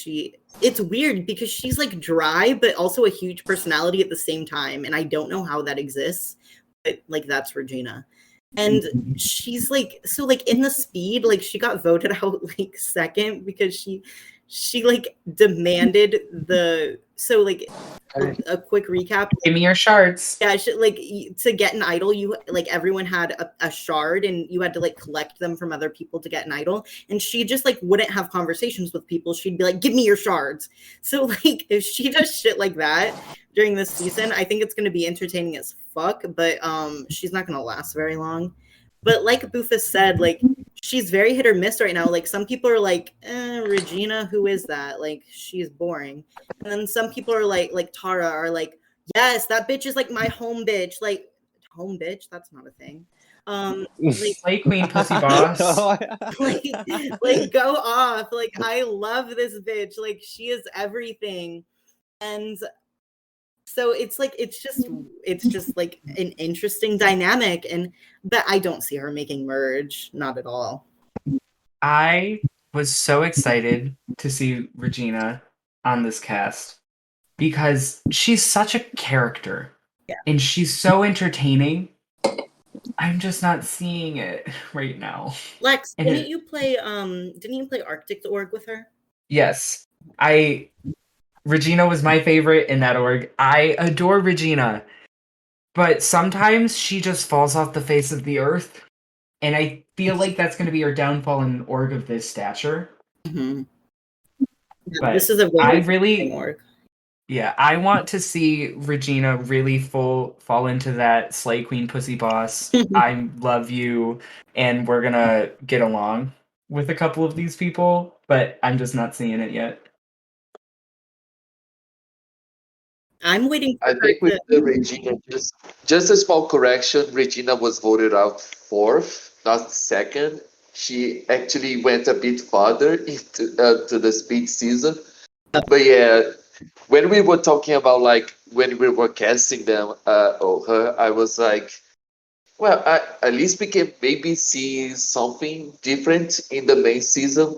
it's weird because she's like dry but also a huge personality at the same time, and I don't know how that exists, but like that's Regina. And she's like, so like in the speed, like she got voted out like second because she like demanded so like a quick recap. Give me your shards. Yeah, like to get an idol, you like everyone had a shard, and you had to like collect them from other people to get an idol. And she just like wouldn't have conversations with people. She'd be like, "Give me your shards." So like if she does shit like that during this season, I think it's going to be entertaining as fuck. But she's not going to last very long. But like Boofus said, like she's very hit or miss right now. Like some people are like, Regina, who is that? Like she's boring. And then some people are like Tara are like, yes, that bitch is like my home bitch. Like home bitch, that's not a thing. Like Slay Queen Pussy Boss. like go off. Like I love this bitch. Like she is everything. And so it's just like an interesting dynamic, but I don't see her making merge, not at all. I was so excited to see Regina on this cast because she's such a character. Yeah. And she's so entertaining. I'm just not seeing it right now. Lex, didn't you play Arctic the Org with her? Yes. Regina was my favorite in that org. I adore Regina, but sometimes she just falls off the face of the earth, and I feel like that's going to be her downfall in an org of this stature. Mm-hmm. But this is a really org. Yeah, I want to see Regina really fall into that Slay Queen Pussy Boss. I love you, and we're gonna get along with a couple of these people, but I'm just not seeing it yet. I'm waiting for I think with the Regina, just a small correction, Regina was voted out 4th, not 2nd. She actually went a bit farther into to the speed season. But yeah, when we were talking about like when we were casting them or her, I was like, well, at least we can maybe see something different in the main season.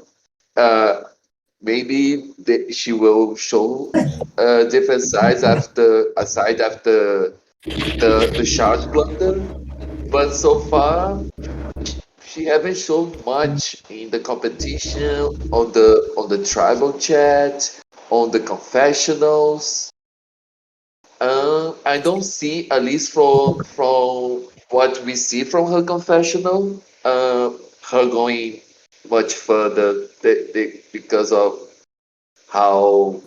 Maybe she will show different sides after the shard blunder. But so far, she haven't shown much in the competition, on the tribal chat, on the confessionals. I don't see, at least from what we see from her confessional, her going much further because of how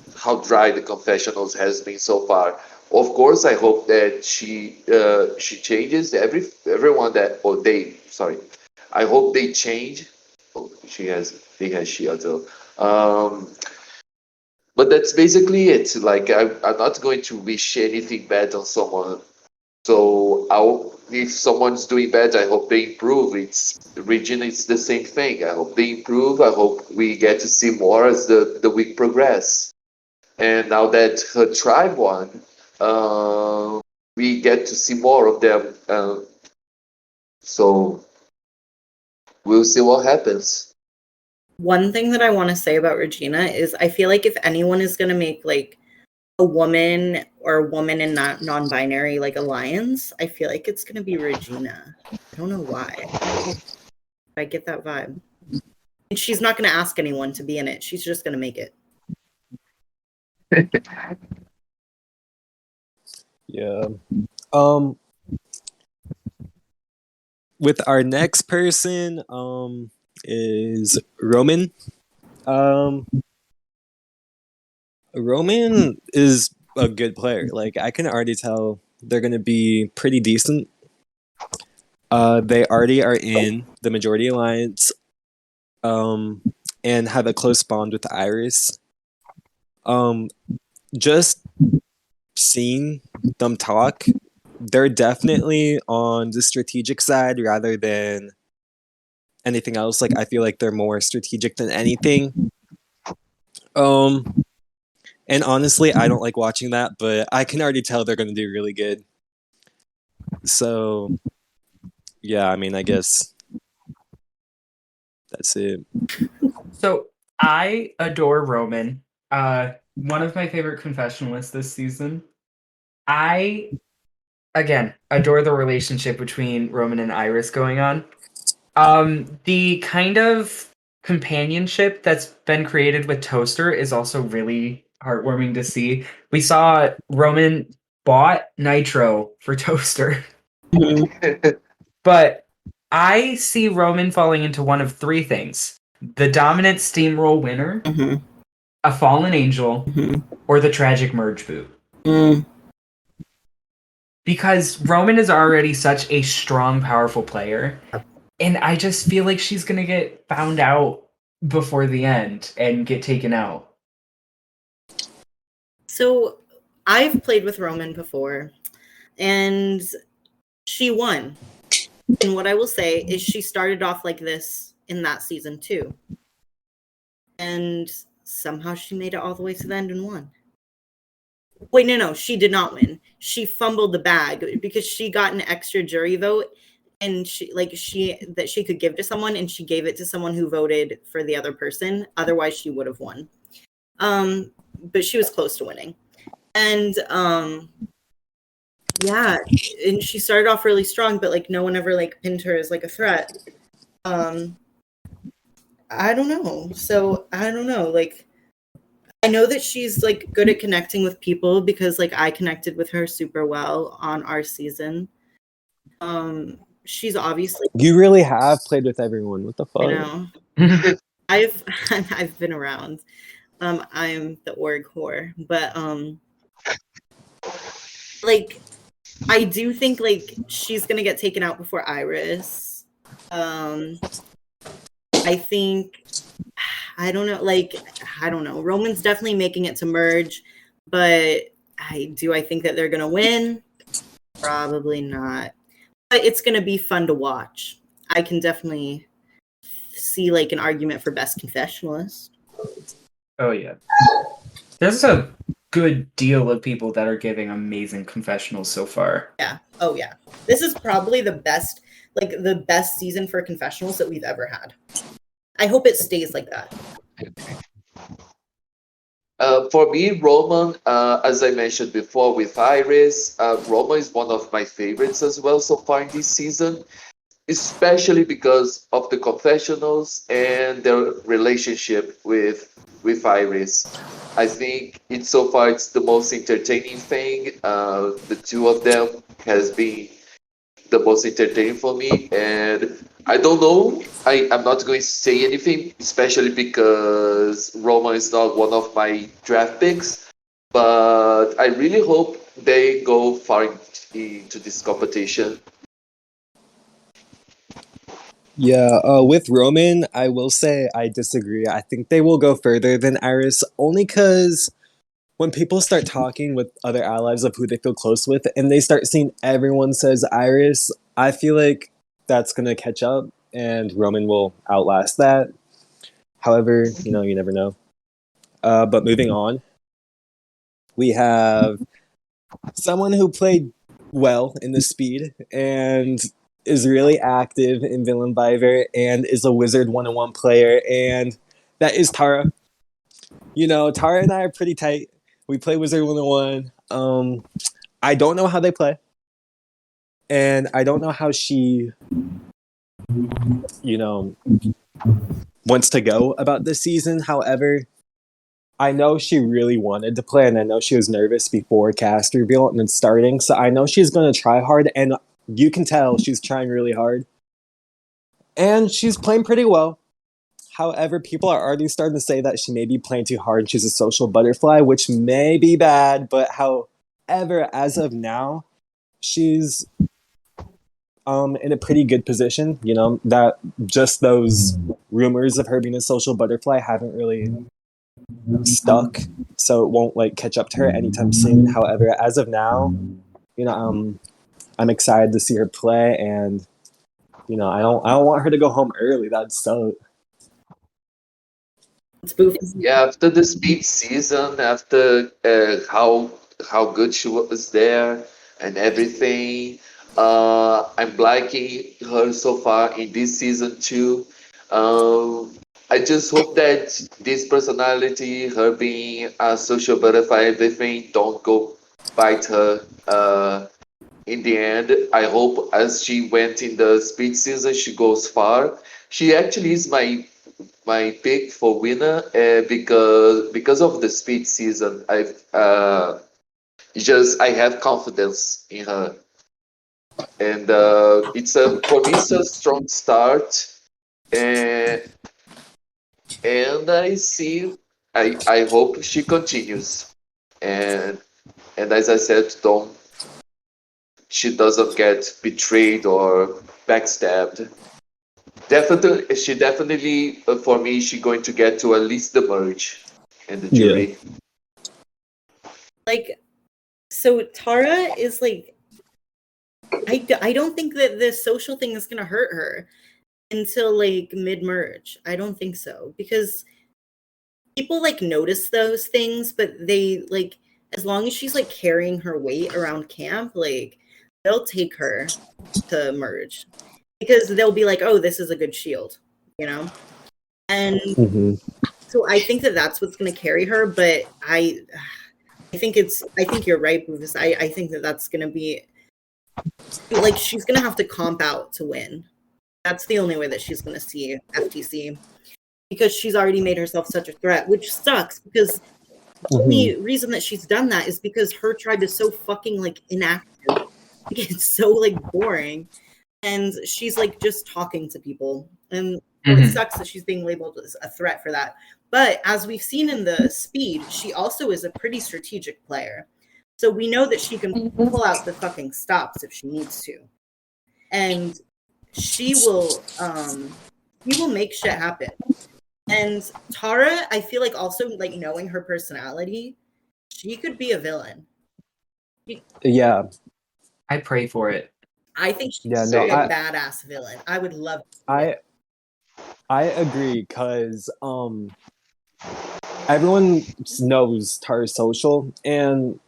dry the confessionals has been so far. Of course, I hope that she changes everyone that or they sorry. I hope they change. Oh, they has she also. Um, but that's basically it. Like I'm not going to wish anything bad on someone. So if someone's doing bad, I hope they improve. It's Regina. It's the same thing. I hope they improve. I hope we get to see more as the week progress. And now that her tribe won, we get to see more of them. So we'll see what happens. One thing that I want to say about Regina is I feel like if anyone is going to make like a woman or a woman in that non-binary like alliance, I feel like it's going to be Regina. I don't know why. I get that vibe. And she's not going to ask anyone to be in it. She's just going to make it. Yeah. With our next person, is Roman. Roman is a good player. Like I can already tell they're gonna be pretty decent. They already are in the Majority Alliance, and have a close bond with Iris. Just seeing them talk, they're definitely on the strategic side rather than anything else. Like I feel like they're more strategic than anything. And honestly, I don't like watching that, but I can already tell they're going to do really good. So, yeah, I mean, I guess that's it. So I adore Roman. One of my favorite confessionalists this season. I, again, adore the relationship between Roman and Iris going on. The kind of companionship that's been created with Toaster is also really heartwarming to see. We saw Roman bought Nitro for Toaster. But I see Roman falling into one of three things: the dominant steamroll winner, a fallen angel, or the tragic merge boot. Because Roman is already such a strong, powerful player. And I just feel like she's going to get found out before the end and get taken out. So I've played with Roman before, and she won. And what I will say is she started off like this in that season too. And somehow she made it all the way to the end and won. Wait, no, she did not win. She fumbled the bag because she got an extra jury vote and she could give to someone, and she gave it to someone who voted for the other person. Otherwise she would have won. But she was close to winning. And yeah, and she started off really strong, but like no one ever like pinned her as like a threat. I don't know. So I don't know. Like I know that she's like good at connecting with people because like I connected with her super well on our season. She's obviously You really have played with everyone. What the fuck? I know. I've been around. I'm the org whore, but like I do think like she's gonna get taken out before Iris. I think I don't know. Roman's definitely making it to merge, but I think that they're gonna win. Probably not. But it's gonna be fun to watch. I can definitely see like an argument for best confessionalist. Oh yeah. There's a good deal of people that are giving amazing confessionals so far. Yeah. Oh yeah. This is probably the best season for confessionals that we've ever had. I hope it stays like that. For me, Roman, as I mentioned before with Iris, Roman is one of my favorites as well so far in this season, especially because of the confessionals and their relationship with with Iris. I think it's so far it's the most entertaining thing. The two of them has been the most entertaining for me, and I don't know. I'm not going to say anything, especially because Roma is not one of my draft picks. But I really hope they go far into this competition. Yeah, with Roman, I will say I disagree. I think they will go further than Iris only because when people start talking with other allies of who they feel close with and they start seeing everyone says Iris, I feel like that's going to catch up and Roman will outlast that. However, you never know. But moving on, we have someone who played well in the speed and is really active in Villain Viver and is a Wizard 101 player, and that is Tara. Tara and I are pretty tight. We play Wizard 101. I don't know how they play. And I don't know how she, wants to go about this season. However, I know she really wanted to play, and I know she was nervous before cast reveal and then starting. So I know she's going to try hard, and you can tell she's trying really hard. And she's playing pretty well. However, people are already starting to say that she may be playing too hard. She's a social butterfly, which may be bad, but however, as of now, she's in a pretty good position. That just those rumors of her being a social butterfly haven't really stuck, so it won't catch up to her anytime soon. However, as of now, I'm excited to see her play, and I don't want her to go home early. That'd suck. Yeah, after the speed season, after how good she was there and everything, I'm liking her so far in this season too. Um, I just hope that this personality, her being a social butterfly, everything, don't go bite her. In the end, I hope as she went in the speed season, she goes far. She actually is my pick for winner because of the speed season. I have confidence in her, and it's a for me it's a strong start, and I hope she continues, and as I said, don't she doesn't get betrayed or backstabbed. She definitely, for me, she going to get to at least the merge and the Yeah. jury. So Tara is I don't think that this social thing is going to hurt her until mid-merge. I don't think so, because people notice those things, but they as long as she's carrying her weight around camp, they'll take her to merge because they'll be like, oh, this is a good shield, and Mm-hmm. so I think that that's what's going to carry her. But I think you're right, Bufus. I think that that's going to be she's going to have to comp out to win. That's the only way that she's going to see FTC, because she's already made herself such a threat, which sucks because the only reason that she's done that is because her tribe is so fucking inactive. It's so boring, and she's just talking to people, and it sucks that she's being labeled as a threat for that. But as we've seen in the speed, she also is a pretty strategic player, so we know that she can pull out the fucking stops if she needs to, and she will make shit happen. And Tara, I feel also knowing her personality, she could be a villain. Yeah. I pray for it. I think she's Yeah, a badass villain. I would love to. I agree, because everyone knows Tara's social, and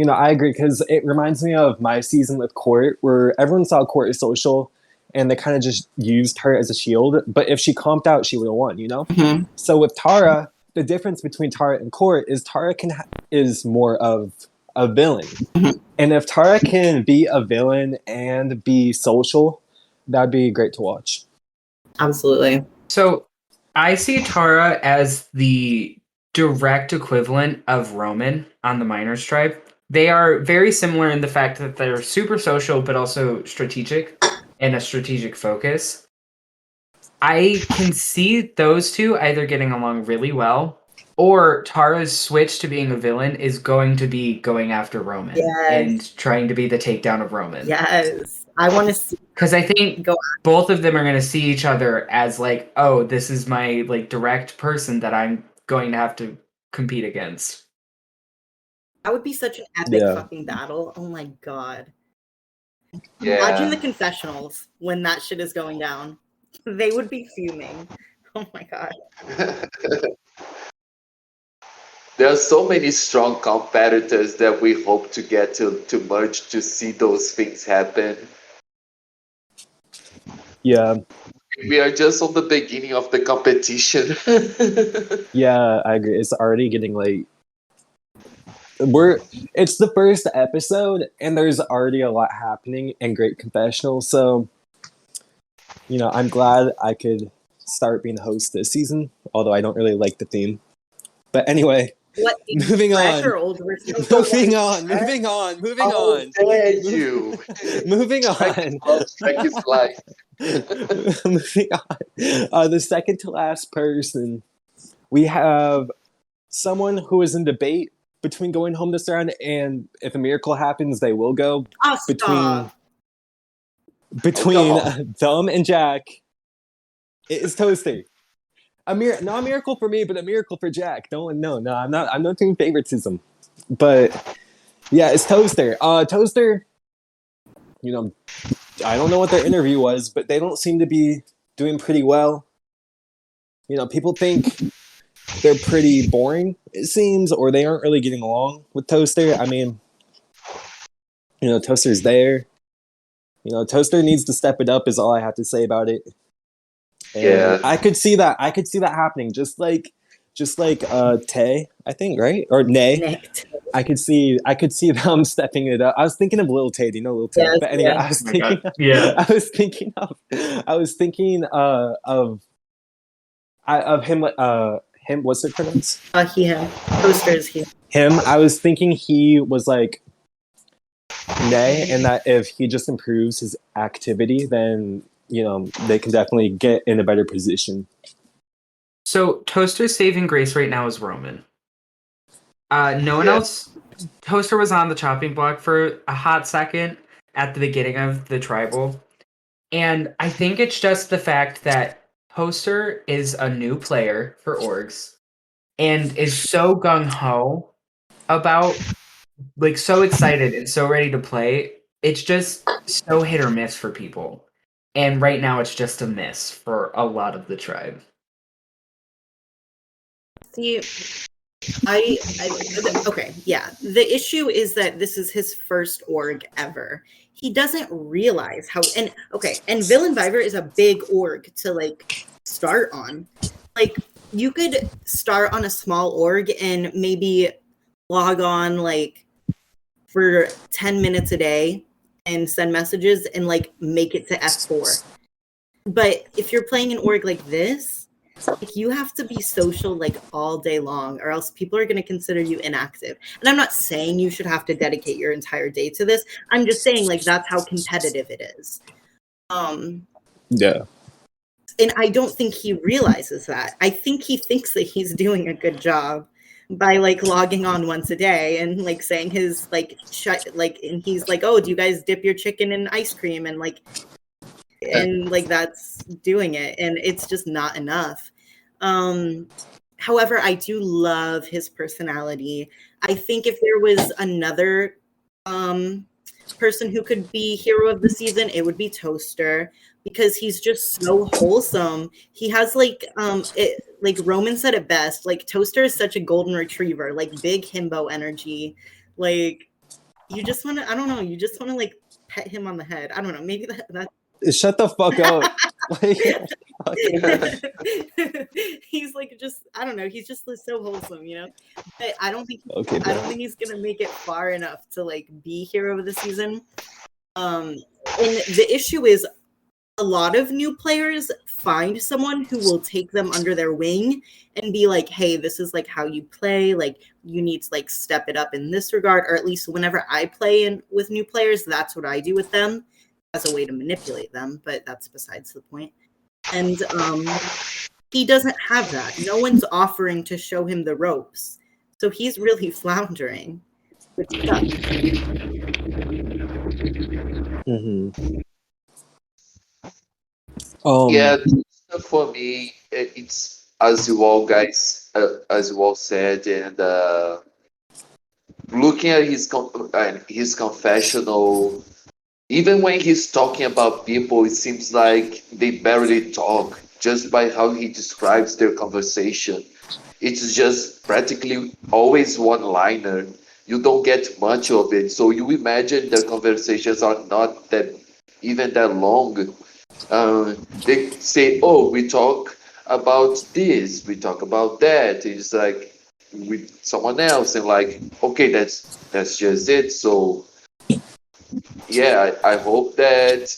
I agree, because it reminds me of my season with Court, where everyone saw Court as social and they kind of just used her as a shield, but if she comped out, she would have won. Mm-hmm. So with Tara, the difference between Tara and Court is Tara is more of a villain. Mm-hmm. And if Tara can be a villain and be social, that'd be great to watch. Absolutely. So I see Tara as the direct equivalent of Roman on the Miners tribe. They are very similar in the fact that they're super social, but also strategic and a strategic focus. I can see those two either getting along really well, or Tara's switch to being a villain is going to be going after Roman and trying to be the takedown of Roman. Yes. I want to see. Because I think Go both of them are going to see each other as like, oh, this is my like direct person that I'm going to have to compete against. That would be such an epic Yeah. fucking battle. Oh my god. Yeah. Imagine the confessionals when that shit is going down. They would be fuming. Oh my god. There are so many strong competitors that we hope to get to merge to see those things happen. Yeah, We are just on the beginning of the competition. yeah, I agree. It's already getting late. It's the first episode, and there's already a lot happening and great confessionals. So, I'm glad I could start being the host this season. Although I don't really like the theme. But anyway, What moving fresh on. or old version? Moving on. Moving How dare you? Moving Track on. is life. Moving on. The second to last person, we have someone who is in debate between going home this round and if a miracle happens, they will go. Oh, Between Oh, Dom and Jack, it is Toaster. Not a miracle for me, but a miracle for Jack. No, I'm not doing favoritism. But yeah, it's Toaster. Toaster, I don't know what their interview was, but they don't seem to be doing pretty well. People think they're pretty boring, it seems, or they aren't really getting along with Toaster. I mean, Toaster's there. Toaster needs to step it up is all I have to say about it. And Yeah. I could see that happening, just like Tay, I think, right? Or Nay. Nicked. I could see them stepping it up. I was thinking of Lil Tay, do you know Lil Tay? Yes, But anyway, yes. I was thinking of him, what's it pronounced? Him. Toaster's he. Him. I was thinking he was like Nay, and that if he just improves his activity, then they can definitely get in a better position. So Toaster's saving grace right now is Roman. No one else. Toaster was on the chopping block for a hot second at the beginning of the tribal. And I think it's just the fact that Toaster is a new player for orgs and is so gung-ho about, like, so excited and so ready to play. It's just so hit or miss for people. And right now it's just a miss for a lot of the tribe. See, okay, yeah. The issue is that this is his first org ever. He doesn't realize how, and Villain Viver is a big org to like start on. Like you could start on a small org and maybe log on like for 10 minutes a day and send messages and like make it to F4. But if you're playing an org like this, like you have to be social like all day long or else people are going to consider you inactive. And I'm not saying you should have to dedicate your entire day to this. I'm just saying like that's how competitive it is. Yeah. And I don't think he realizes that. I think he thinks that he's doing a good job by like logging on once a day and like saying his like and he's like, oh, do you guys dip your chicken in ice cream? And like that's doing it, and it's just not enough. However, I do love his personality. I think if there was another person who could be hero of the season, it would be Toaster, because he's just so wholesome. He has like Roman said it best, like Toaster is such a golden retriever, like big himbo energy. Like you just want to, I don't know, you just want to like pet him on the head. I don't know, maybe that Shut the fuck up. He's like just, I don't know, he's just so wholesome, but I don't think he's gonna make it far enough to like be hero of the season. And the issue is a lot of new players find someone who will take them under their wing and be like, hey, this is like how you play. Like you need to like step it up in this regard. Or at least whenever I play with new players, that's what I do with them as a way to manipulate them. But that's besides the point. And he doesn't have that. No one's offering to show him the ropes. So he's really floundering. Which sucks. Mm-hmm. Yeah, for me, it's as you all guys, as you all said, and looking at his confessional, even when he's talking about people, it seems like they barely talk. Just by how he describes their conversation, it's just practically always one-liner. You don't get much of it, so you imagine the conversations are not that even that long. They say, "Oh, we talk about this, we talk about that." It's like with someone else, and like, okay, that's just it. So yeah, I hope that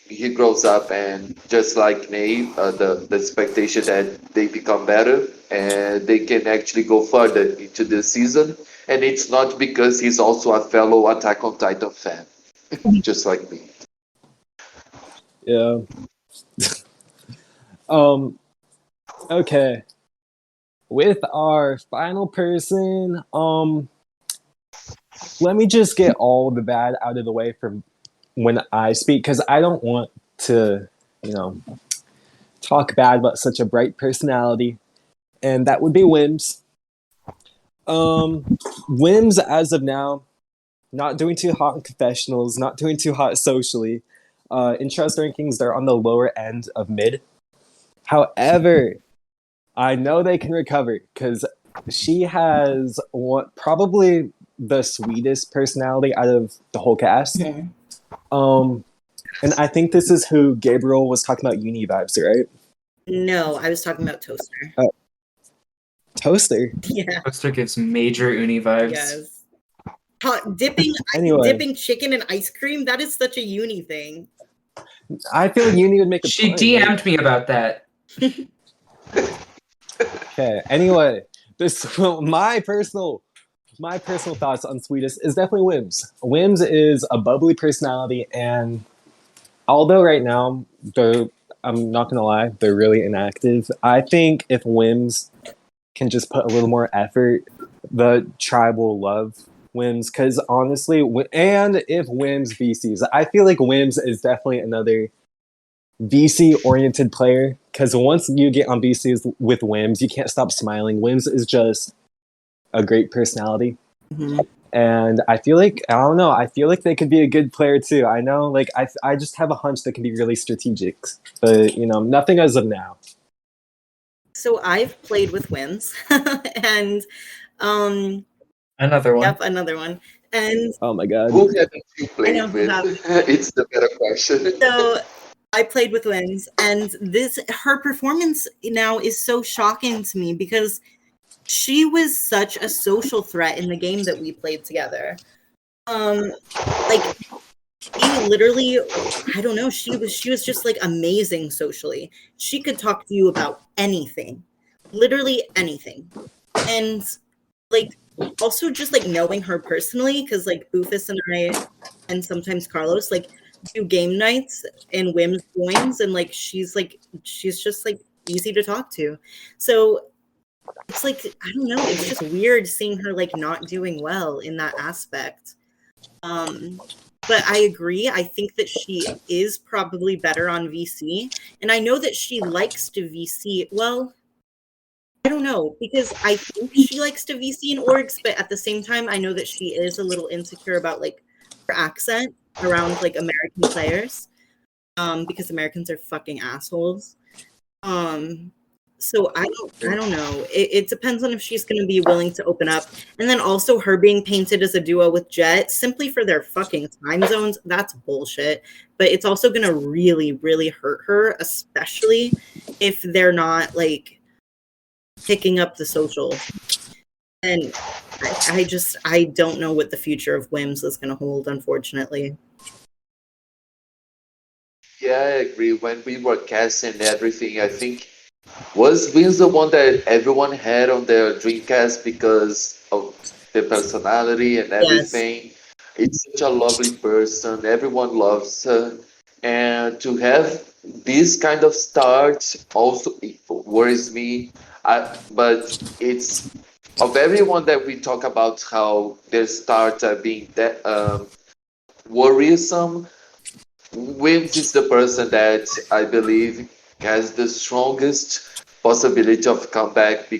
he grows up and just like Nate, the expectation that they become better and they can actually go further into the season. And it's not because he's also a fellow Attack on Titan fan, just like me. Yeah. Okay. With our final person, let me just get all the bad out of the way from when I speak, because I don't want to, talk bad about such a bright personality. And that would be Wims. Wims, as of now, not doing too hot in confessionals, not doing too hot socially. In trust rankings, they're on the lower end of mid. However, I know they can recover because she has probably the sweetest personality out of the whole cast. And I think this is who Gabriel was talking about uni vibes, right? No, I was talking about Toaster. Toaster? Yeah. Toaster gives major uni vibes. Yes. Dipping chicken in ice cream, that is such a uni thing. I feel like uni would make a She pun, DM'd right? me about that. Okay. Anyway, my personal thoughts on sweetest is definitely Wims. Wims is a bubbly personality, and although right now I'm not gonna lie, they're really inactive. I think if Wims can just put a little more effort, the tribe will love Wims. Because honestly, and if Wims VCs, I feel like Wims is definitely another VC-oriented player. Because once you get on VCs with Wims, you can't stop smiling. Wims is just a great personality. Mm-hmm. And I feel like, I don't know, I feel like they could be a good player too. I know, like, I just have a hunch they can be really strategic. But, nothing as of now. So I've played with Wims, and Another one. Yep, another one. And oh my god, who haven't you played know, with? It's the better question. So I played with Wims, and her performance now is so shocking to me because she was such a social threat in the game that we played together. Like she literally, I don't know, she was just like amazing socially. She could talk to you about anything, literally anything. And like also just like knowing her personally, because like Boofus and I and sometimes Carlos like do game nights and Wims joins, and like she's just like easy to talk to. So it's like, I don't know, it's just weird seeing her like not doing well in that aspect. But I agree. I think that she is probably better on VC. And I know that she likes to VC. Well, I don't know, because I think she likes to VC in orgs, but at the same time, I know that she is a little insecure about like her accent around like American players. Because Americans are fucking assholes. So I don't know. It depends on if she's going to be willing to open up. And then also her being painted as a duo with Jet simply for their fucking time zones. That's bullshit. But it's also going to really, really hurt her, especially if they're not like picking up the social. And I don't know what the future of Wims is going to hold, unfortunately. Yeah, I agree. When we were casting everything, I think was Vince the one that everyone had on their Dreamcast because of the personality and Yes. everything. It's such a lovely person. Everyone loves her. And to have this kind of start also it worries me. But it's of everyone that we talk about how their starts are being worrisome. Wims is the person that I believe has the strongest possibility of comeback